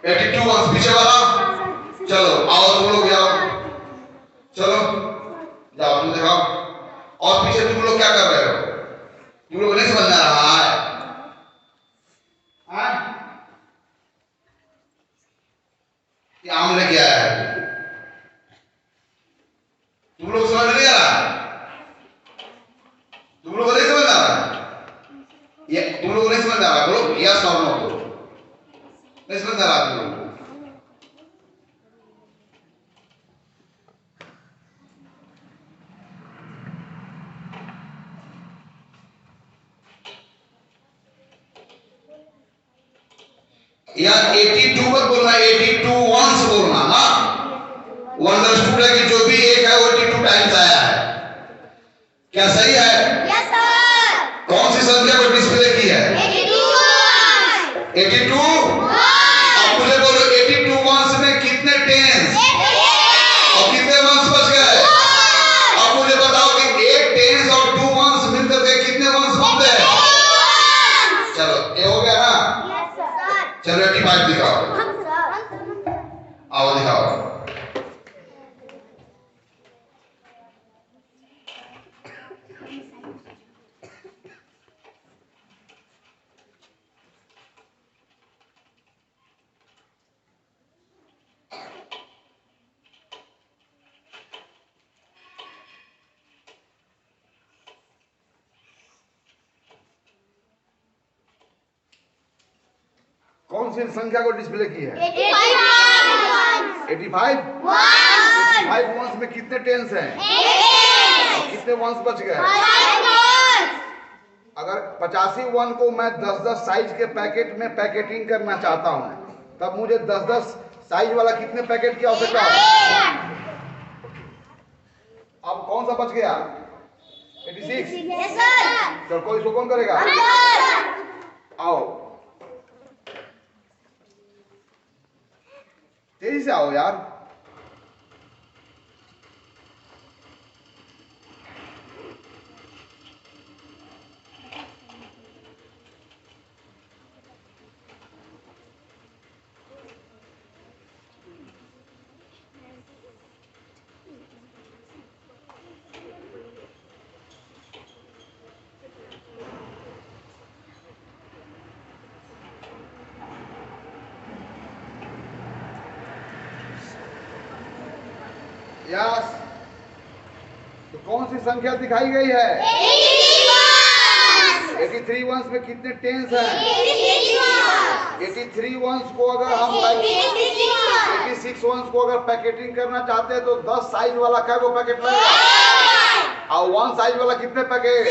[SPEAKER 3] 82 वंस पीछे वाला. चलो आओ तुम लोग जाओ. चलो जाओ तुम दिखाओ. और पीछे तुम लोग क्या कर रहे हो? तुम लोग नहीं समझ आ रहा है? हाँ? ये आम लेके आया है. तुम लोग समझ नहीं आ रहा? तुम लोग नहीं समझ आ रहा? ये तुम लोग नहीं समझ आ रहा? बोलो यस और नो. नहीं समझ आ रहा तुम लोग? या 82 मत बोलना, 82 वंस बोलना ना। वो अंडरस्टूड है कि जो भी एक है वो 82 टाइम्स आया है। क्या सही है?
[SPEAKER 2] Yes, sir.
[SPEAKER 3] कौन सी संख्या को डिस्प्ले की है?
[SPEAKER 2] 82.
[SPEAKER 3] 82। अब मुझे बोलो 82 वंस में कितने टेंस और कितने वंस बच गए? अब मुझे बताओ कि एक टेंस और 2 वंस मिलकर के कितने वंस बनते हैं? चलो ये हो गया ना।
[SPEAKER 2] Yes, sir.
[SPEAKER 3] चलो 85 दिखाओ,
[SPEAKER 2] Sir.
[SPEAKER 3] आओ दिखाओ। कौन सी संख्या को डिस्प्ले की है?
[SPEAKER 2] 85.
[SPEAKER 3] 85।
[SPEAKER 2] One.
[SPEAKER 3] 5 वंस में कितने टेंस हैं और कितने वंस बच गए? अगर 85 वन को मैं 10-10 साइज के पैकेट में पैकेटिंग करना चाहता हूं, तब मुझे 10-10 साइज वाला कितने पैकेट की आवश्यकता है? अब कौन सा बच गया? 86।
[SPEAKER 2] Yes, sir.
[SPEAKER 3] चलो कोई इसको कौन करेगा? आओ तेजी से आओ यार। यस, तो कौन सी संख्या दिखाई गई है? 83 वंस में कितने टेंस हैं? 83 वंस को अगर हम 86 वंस को अगर पैकेटिंग करना चाहते हैं तो 10 साइज वाला क्या वो पैकेट लगेगा और 1 साइज वाला कितने पैकेट?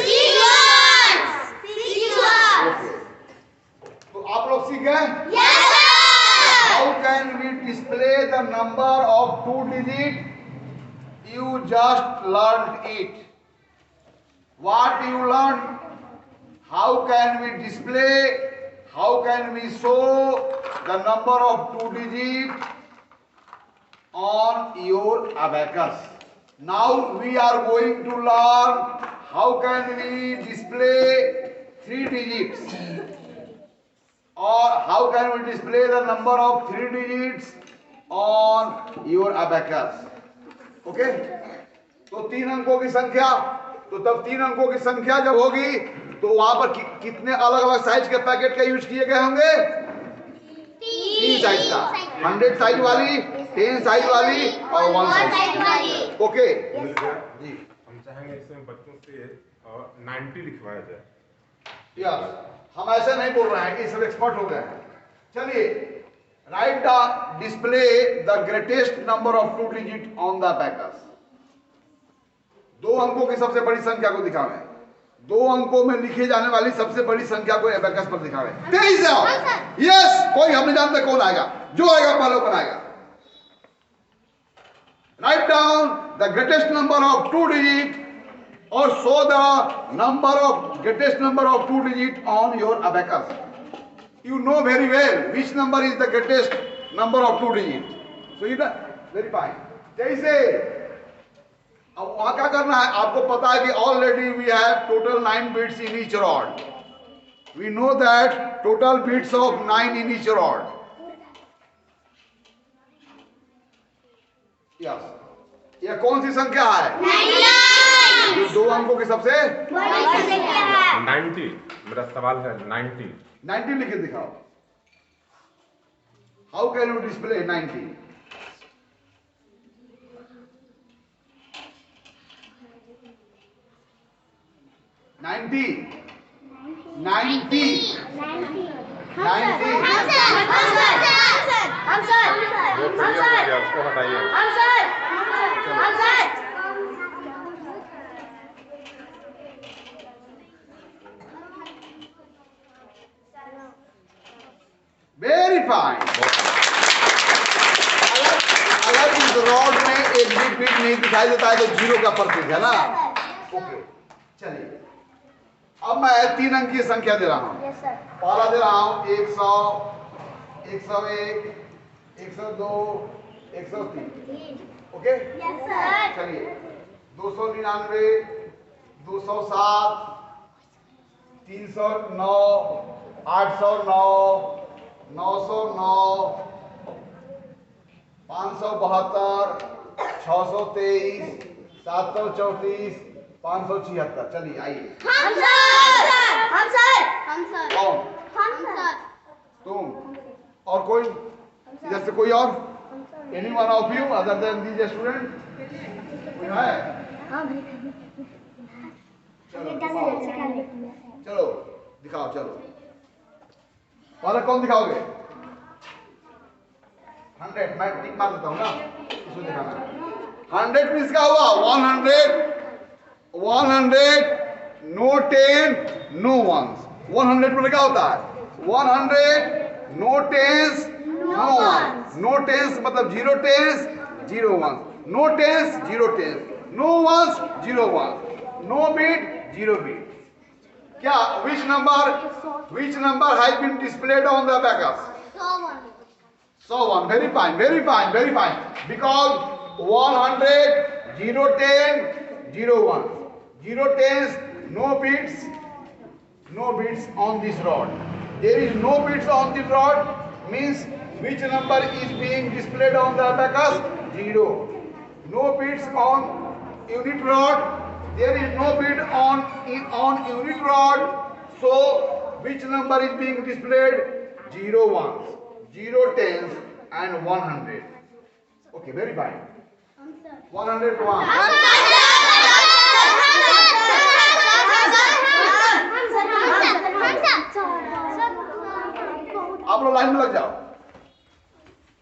[SPEAKER 3] तो आप लोग सीख गए? How can we display the number of 2 digit? You just learned it. What you learned? How can we display? How can we show the number of 2 digits on your abacus? Now we are going to learn how can we display 3 digits or how can we display the number of 3 digits on your abacus. Okay तो 3 अंकों की संख्या, तो तब 3 अंकों की संख्या जब होगी तो वहां पर कितने अलग अलग साइज के पैकेट का यूज किए गए होंगे? 3 साइज का, 100 साइज वाली, 10 साइज वाली और 1 साइज वाली। ओके जी,
[SPEAKER 4] हम चाहेंगे इसमें बच्चों से 90 लिखवाया जाए।
[SPEAKER 3] यस, हम ऐसे नहीं बोल रहे हैं कि सब एक्सपर्ट हो गए हैं। चलिए, write the display the greatest number of 2 digit on the abacus. 2 अंकों की सबसे बड़ी संख्या को दिखावें। 2 अंकों में लिखी जाने वाली सबसे बड़ी संख्या को एबेकस पर दिखावें। तेजी से आओ। यस, कोई हम नहीं जानते कौन आएगा, जो आएगा पहले बनाएगा। Write down the greatest number of 2 digit or show the number of greatest number of 2 digit on your abacus. You know very well which number is the greatest number of 2 digits. So you know, very fine. जैसे अब वहां क्या करना है, आपको पता है कि already we have total 9 bits in each rod. We know that total bits of 9 in each rod. Yes. यह कौन सी संख्या है? 99. जो 2 अंकों की सबसे
[SPEAKER 2] बड़ी संख्या है।
[SPEAKER 4] 90, मेरा सवाल है 90।
[SPEAKER 3] 90 लिख के दिखाओ। How can you display 90?
[SPEAKER 4] उसको हटाइए।
[SPEAKER 3] Very fine. अगर इस रॉड में एक भी बीट नहीं दिखाई देता है तो 0 का प्रतीक है ना। ओके चलिए, अब मैं 3 अंक की संख्या दे रहा हूं।
[SPEAKER 2] Yes sir.
[SPEAKER 3] पहला दे रहा हूं 100, 101, 102, 103। Okay
[SPEAKER 2] yes sir.
[SPEAKER 3] चलिए 299, 207, 309, 809, 909, 572, 623, 734, 576। चलिए आइए।
[SPEAKER 2] हम सर। हम सर। हम सर।
[SPEAKER 3] कौन?
[SPEAKER 2] हम सर।
[SPEAKER 3] तुम और कोई इधर से कोई और? Anyone of you other than these students? कोई है? चलो दिखाओ। चलो दिखाओ, चलो पहले कौन दिखाओगे? 100। मैं टिक मार देता हूँ ना, इसको दिखाना। 100 मीन्स क्या हुआ? 100, 100, नो 10, नो ones। 100 मतलब क्या होता है? 100, no 10s, no ones। No 10s मतलब 0 10s, 0 ones। No 10s, 0 10s। No ones, 0 ones। No beat, 0 beat। क्या? Which number has been displayed on the abacus? 101. Very fine, very fine, very fine. Because 100, 0 10, 0 1, 0 10s, no beats on this rod. There is no beats on this rod means which number is being displayed on the abacus? 0. No beats on unit rod. There is no beat on unit rod. So which number is being displayed? 0 1s, 0 10s and 100. Okay, very fine. 101. आप लोग line में लग जाओ।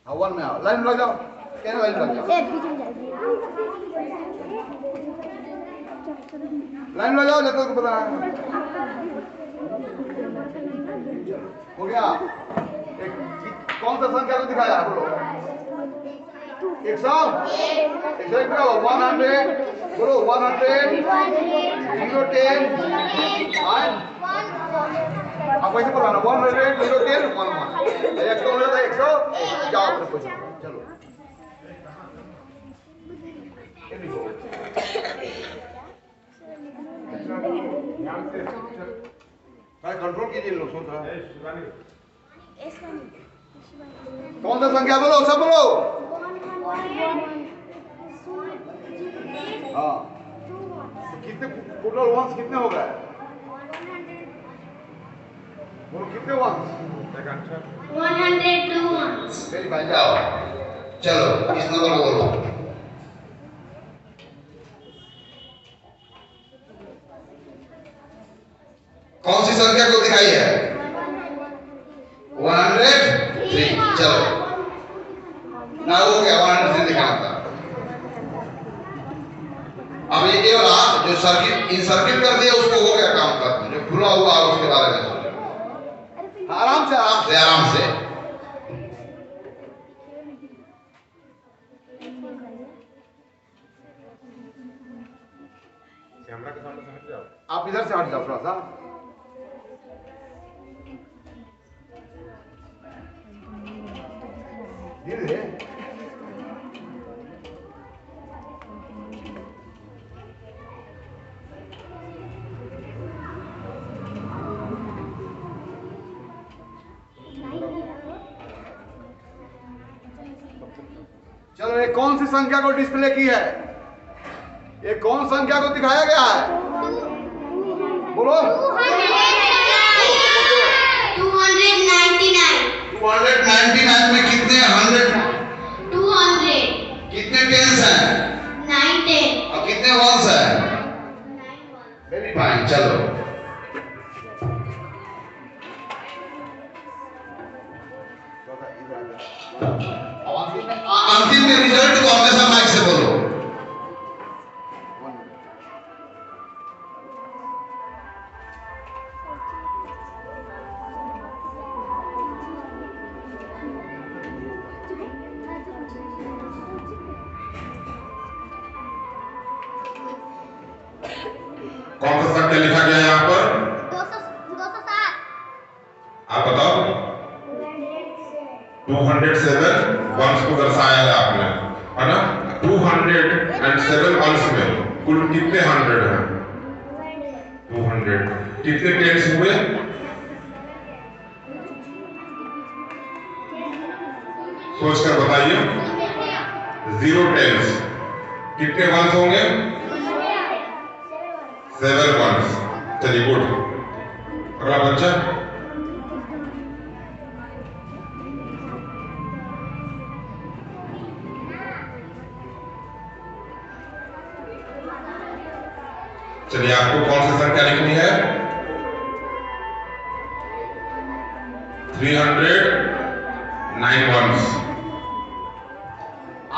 [SPEAKER 3] हाँ 1 में आओ, line में लग जाओ। क्या लाइन में लग जाओ? लाइन में लग जाओ, जब तक पता है। हो गया? कौन सा संख्या को दिखाया? बोलो 100, 100 बोलो 100, 0 10 आप वैसे बोला ना 100, 0 10 1 1। 100 हो जाता है 100। जाओ अपने पैसे चलो। कंट्रोल कीजिए, लोग सोच रहा है। कौन सा संख्या बोलो, सब बोलो। हाँ तो कितने टोटल वंस कितने हो गए? बोलो कितने वंस?
[SPEAKER 2] 102 ones.
[SPEAKER 3] मेरी भाई जाओ,
[SPEAKER 1] चलो इस नंबर को बोलो। कौन सी संख्या को दिखाई है? 103। चलो ना हो गया, 103 दिखाना था। अब ये वाला जो सर्किट इंसर्किट कर दिया उसको हो गया काम करते, जो खुला हुआ है उसके बारे में सोचो।
[SPEAKER 3] आराम से
[SPEAKER 1] आराम से।
[SPEAKER 4] कैमरा के सामने से हट जाओ।
[SPEAKER 3] आप इधर से हट जाओ थोड़ा सा। धीरे धीरे। चलो ये कौन सी संख्या को डिस्प्ले की है? ये कौन संख्या को दिखाया गया है? बोलो
[SPEAKER 1] 299 में कितने 100
[SPEAKER 2] 200
[SPEAKER 1] कितने टेंस हैं?
[SPEAKER 2] 90
[SPEAKER 1] और कितने वंस हैं? Very fine. चलो अंतिम में रिजल्ट को हमेशा माइक से बोलो।
[SPEAKER 4] 207 वंश को दर्शाया है आपने, है ना। 207 वंश में कुल कितने 100 हैं? 200। कितने टेंस हुए? सोचकर बताइए। 0 टेंस। कितने वंश होंगे? 7 वंश। चलिए गुड। अगला बच्चा। चलिए आपको कौन सी संख्या लिखनी है? 309 वंश।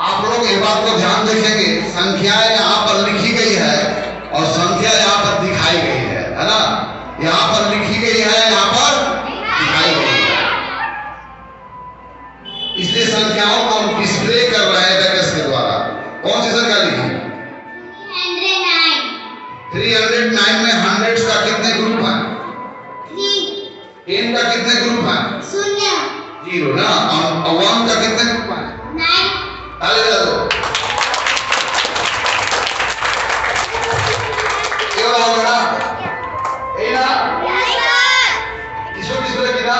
[SPEAKER 1] आप लोग एक बात को ध्यान देखेंगे, संख्याएं यहाँ पर लिखी गई है और संख्या यहाँ पर दिखाई गई है ना। यहाँ पर लिखी गई है, यहाँ पर दिखाई गई है, इसलिए संख्याओं को हम डिस्प्ले कर रहे हैं बैकस के द्वारा। कौन सी संख्या लिखी? 309 में 100 का कितने ग्रुप है? 10 का कितने ग्रुप है? 0 ना। और 1 का कितने ग्रुप है?
[SPEAKER 2] 9।
[SPEAKER 1] ताली बजा दो। क्यों हो ना? ए ना? इसको डिस्प्ले की ना?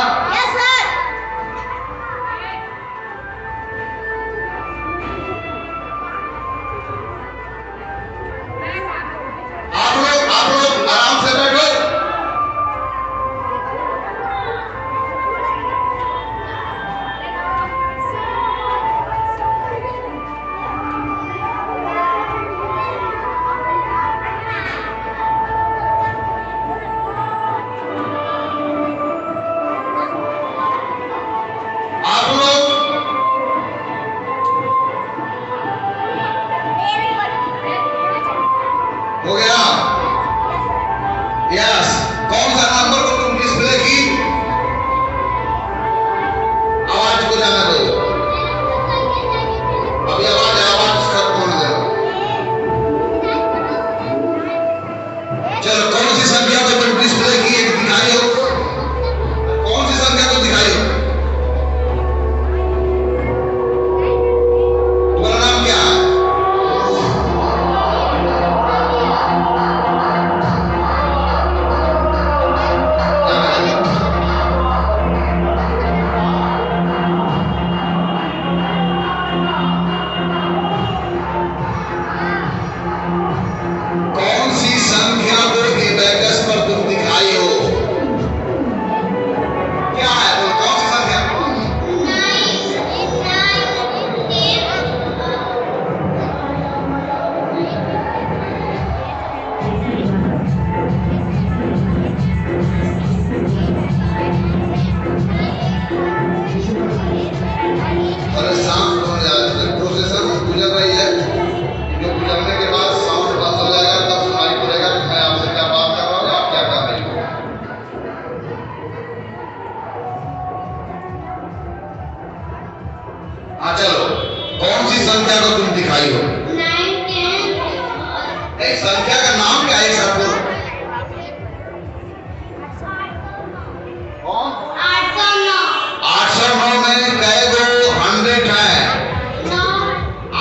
[SPEAKER 1] आप लोग आराम से बैठो। आप लोग हो गया? यस। कौन सा नंबर को तुम डिस्प्ले की? आवाज को जाने दो। अभी आवाज खत्म होने दो। चलो, कौन सी संख्या को तुम डिस्प्ले की एक दिखाई हो? कौन सी संख्या को दिखाई हो? तुम्हारा नाम क्या है? कौन सी संख्या को एबेकस पर तुम दिखाई हो? क्या है वो? कौन सी संख्या? अरे शांत हो जाए, प्रोसेसर गुजर रही है, जो गुजरने के बाद साउंड बंद हो जाएगा, तब सुनाई पड़ेगा कि मैं आपसे क्या बात कर रहा हूँ, आप क्या कर रही हो। हाँ चलो, कौन सी संख्या को तुम दिखाई हो? एक संख्या का नाम क्या है सबको? कौन? 809 में कई गो 100 है?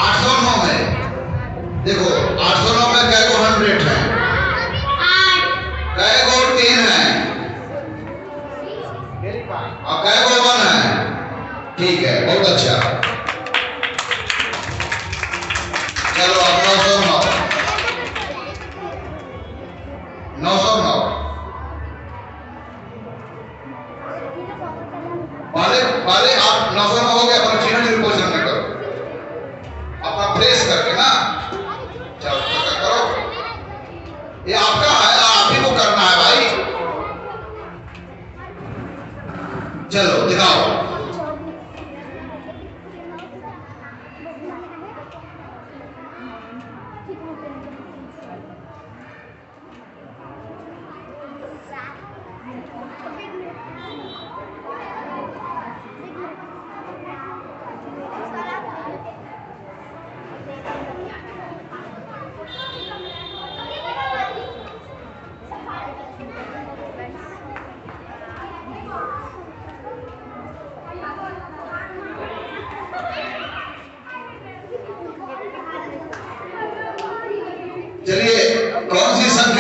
[SPEAKER 1] 809 में देखो, 809 में कई गो 100 है? कई गो 10 है? और कई गो 1 है? ठीक है, बहुत अच्छा। चलो अब 909। 909 पहले आप 909 हो गया, अपना चीनी पोजीशन में करो, अपना प्रेस करके ना। चलो करो, ये आपका है, आप ही को करना है भाई। चलो दिखाओ।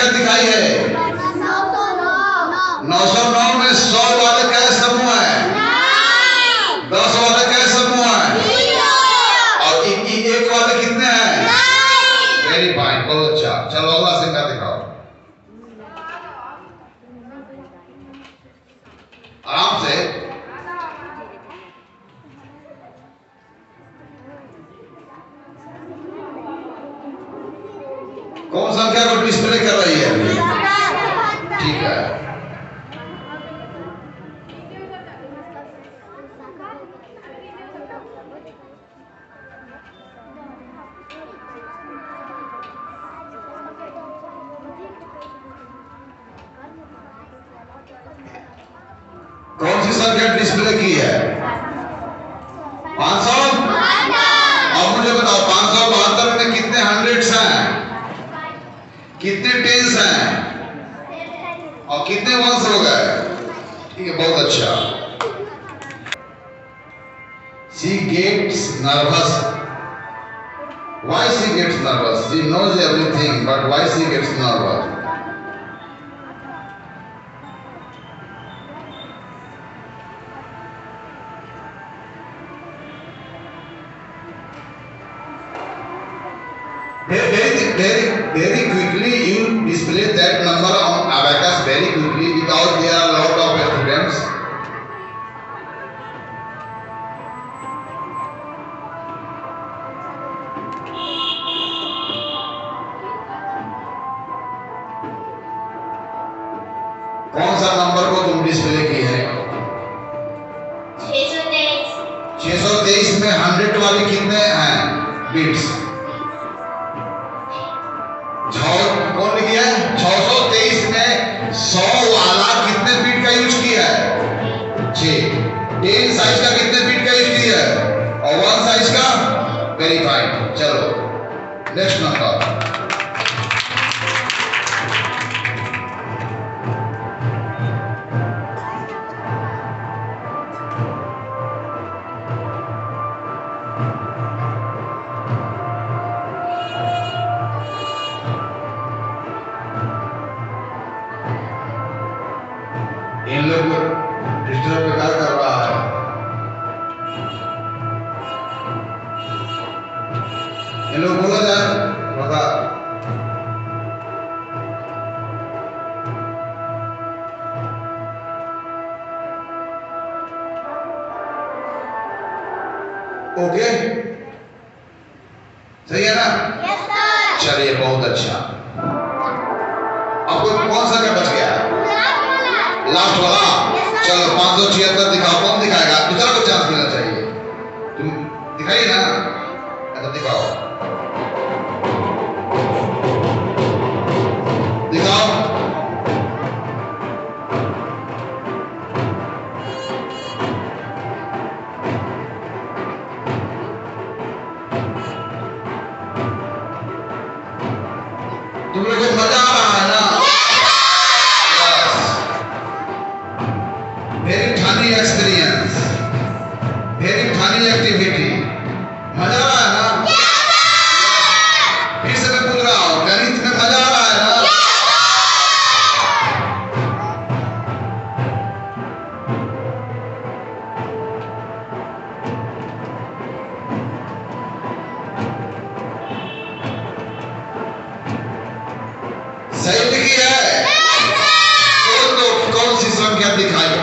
[SPEAKER 3] संख्या दिखाई है? 909 में 100 वाले क्या समूह है? 10 वाले क्या समूह है? और एक वाले कितने हैं? वेरी फाइन, बहुत अच्छा। चलो अगला संख्या दिखाओ, आराम से। कौन संख्या को डिस्प्ले कर रही है? ठीक है, कौन सी संख्या डिस्प्ले की है? 500। अब मुझे बताओ 572 में कितने हंड्रेड्स हैं, कितने टेंस हैं और कितने वंस हो गए? ठीक है, बहुत अच्छा। She gets nervous. Why she gets nervous? She knows everything, but why she gets nervous? Very quickly you display that number on abacus very quickly because there are a lot of students. कौन सा number को तुम display की है?
[SPEAKER 2] 623।
[SPEAKER 3] 623 में 100 वाली कितने हैं बिट्स? कौन लिख गया? 623 में 100 वाला कितने बीट का यूज किया है? 6। 10 साइज का कितने बीट का यूज किया है? और 1 साइज का? Very fine. चलो नेक्स्ट नंबर, इन लोग डिस्टर्ब क्या कर रहा है? इन लोग बोला जाए बता। ओके, सही है ना?
[SPEAKER 2] Yes sir।
[SPEAKER 3] चलिए बहुत अच्छा। आपको कौन सा क्या बच गया? लास्ट वाला। चलो 576 दिखाओ, कौन दिखाएगा? दूसरा को चांस मिलना चाहिए। तुम दिखाइए ना, तो दिखाओ दिखाओ। तुम लोग को मजा आ रहा है ना? Very funny experience, very funny activity. मजा आ रहा है ना? फिर से मैं पूछ रहा हूँ, गणित में मजा आ रहा है ना? सही लिखी है? तो कौन सी संख्या दिखाई?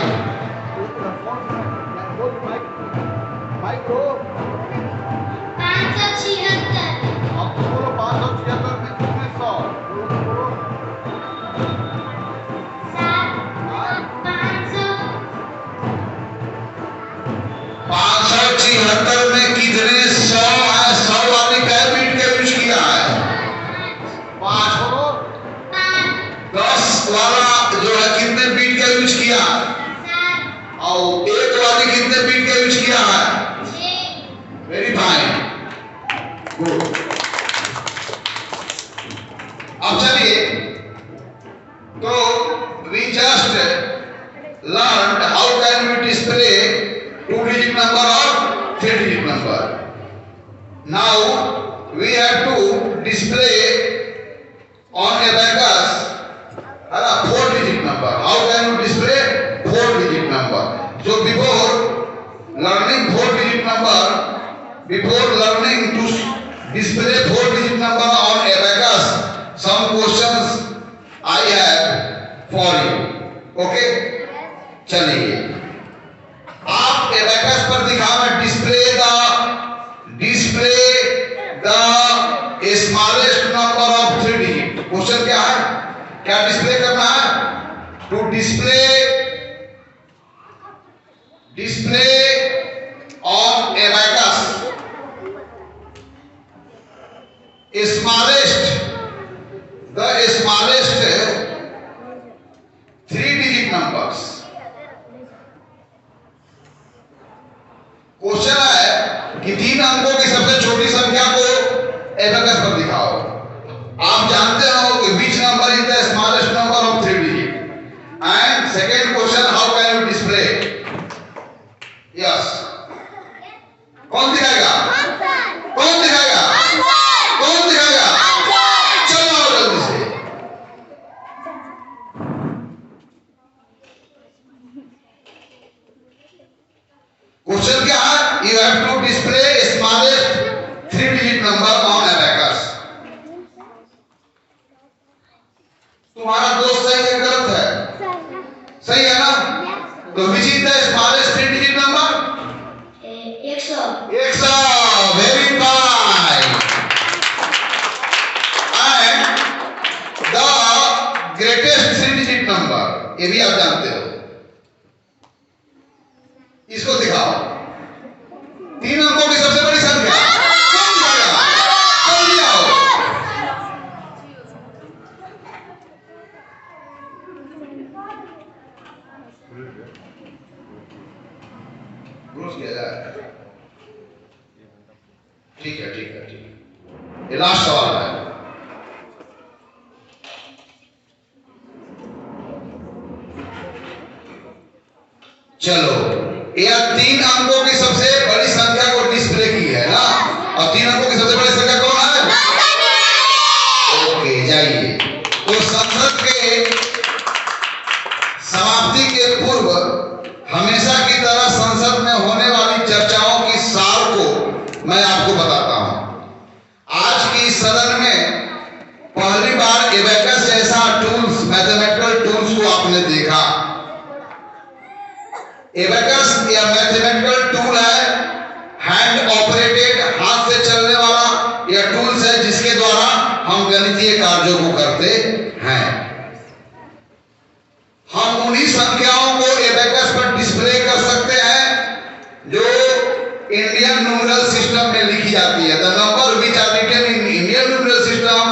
[SPEAKER 3] 576 में कितने 100 है? 100 वाली कै बीट का यूज किया है? 5 बोलो। 10 वाला जो है कितने बीट का यूज किया? और 1 वाली कितने बीट का यूज किया है? Very fine, good. अब चलिए, तो we just learned how can we display 2-digit number or 3-digit number. Now we have to display on abacus
[SPEAKER 1] So before learning 4-digit number, before learning to display 4-digit number on abacus, some questions I have for you. Okay? चलिए, आप abacus पर दिखाना display the smallest number of 3 digit. Question क्या है? क्या display करना है? To display on abacus the smallest 3-digit numbers. Question है कि 3 अंकों की सबसे छोटी संख्या को एबेकस पर दिखाओ. आप जानते हो कि which number is the smallest number of 3 digit. And second question, how can you display? Yes. कौन दिखाएगा? कौन दिखाएगा? कौन दिखाएगा? चलो जल्दी से. क्वेश्चन क्या है? You have to display smallest 3-digit number on abacus. तुम्हारा दोस्त सही है गलत है? सही है ना? तो which is the smallest 3-digit number? 100. Very fine. And the greatest 3-digit number, ये भी आप जानते हो. इसको दिखाओ. 3 अंकों की सबसे बड़ी संख्या. कौन दिखाएगा? जल्दी आओ. क्लोज किया जाए. ठीक है. ये लास्ट सवाल है. चलो, यह 3 अंकों की सबसे बड़ी संख्या को डिस्प्ले की है ना. और 3 अंकों की सबसे बड़ी संख्या कौन है? ओके, जाइए. तो संसद के समाप्ति के पूर्व हमेशा की तरह संसद में होने वाली चर्चाओं की सार को मैं आपको बताता हूं. आज की सदन में पहली बार एबेकस जैसा टूल्स, मैथमेटिकल टूल्स को आपने देखा. एबेकस या मैथमेटिकल टूल है, हैंड ऑपरेटेड, हाथ से चलने वाला यह टूल्स है जिसके द्वारा हम गणितीय कार्यों को करते हैं. हम उन्हीं संख्याओं को एबेकस पर डिस्प्ले कर सकते हैं जो इंडियन न्यूमरल सिस्टम में लिखी जाती है. The number which are written in Indian numeral system,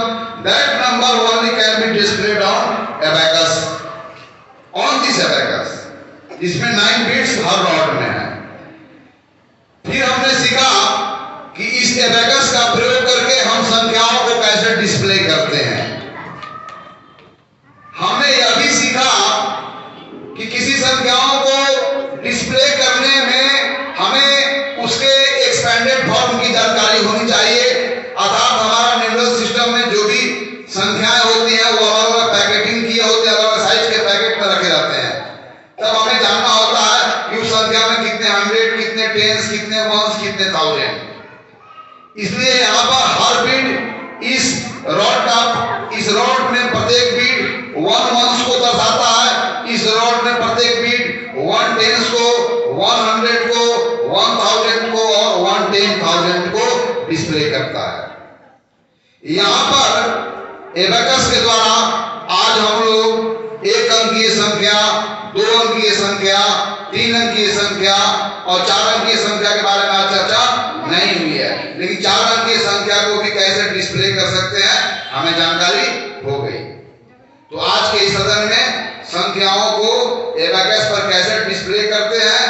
[SPEAKER 1] that number only can be displayed on abacus, on this abacus. इसमें 9 बिट्स हर रॉड में है. फिर हमने सीखा कि इस एबेकस का प्रयोग करके हम संख्याओं को कैसे डिस्प्ले करते हैं. हमने यह भी सीखा कि किसी संख्याओं को डिस्प्ले करने में हमें उसके एक्सपेंडेड फॉर्म की जानकारी होनी चाहिए. अर्थात हमारा न्यूमरल सिस्टम में जो भी संख्याएं होती हैं वो अलग अलग पैकेटिंग किए होते हैं, अलग अलग साइज के पैकेट में रखे जाते हैं. तब हमें जानना होता है कि उस संख्या में कितने 100, कितने टेंस, कितने वंस, कितने थाउजेंड. इसलिए यहाँ पर हर बिट इस रॉड में प्रत्येक बिट 1 वंस को दर्शाता है. इस रॉड में प्रत्येक बिट 1 टेंस को, 100 को, 1000 को और 110,000 को डिस्प्ले करता है. यहाँ पर एबेकस के द्वारा आज हम लोग 1 अंकीय संख्या, 2 अंकीय संख्या, 3 अंकीय संख्या और 4 अंकीय संख्या के बारे में आज चर्चा नहीं हुई है. लेकिन 4 अंकीय संख्या को भी कैसे डिस्प्ले कर सकते हैं हमें जानकारी हो गई. तो आज के इस सदन में संख्याओं को एबेकस पर कैसे डिस्प्ले करते हैं,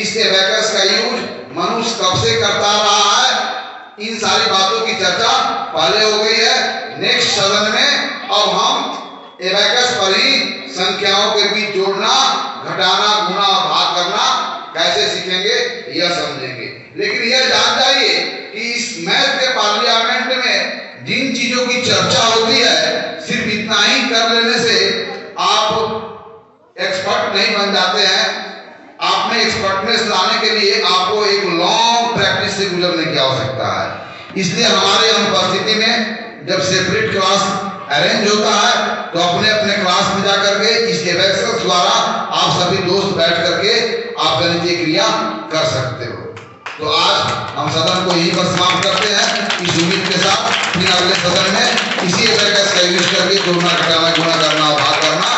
[SPEAKER 1] इस एबेकस का यूज मनुष्य कब से करता रहा है, इन सारी बातों की चर्चा पहले हो गई है. नेक्स्ट सदन में अब हम एबेकस पर ही संख्याओं के बीच जोड़ना, घटाना, गुणा, भाग करना कैसे सीखेंगे यह समझेंगे. लेकिन यह जान जाइए कि इस मैथ के पार्लियामेंट में जिन चीजों की चर्चा होती है, सिर्फ इतना ही कर लेने से आप एक्सपर्ट नहीं बन जाते हैं. आप आप में एक्सपर्टनेस लाने के लिए आपको एक लॉन्ग प्रैक्टिस से गुजरने की आवश्यकता है। इसलिए हमारे अनुपस्थिति में जब सेपरेट क्लास अरेंज होता है तो अपने अपने क्लास में जाकर के इस एबेक्स द्वारा आप सभी दोस्त बैठ करके आप गणितीय क्रिया कर सकते हो। तो आज हम सदन को यही पर समाप्त करते हैं इस उम्मीद के साथ फिर अगले सदन में इसी एबेक्स का यूज करके जोड़ना, घटाना, गुणा करना, भाग करना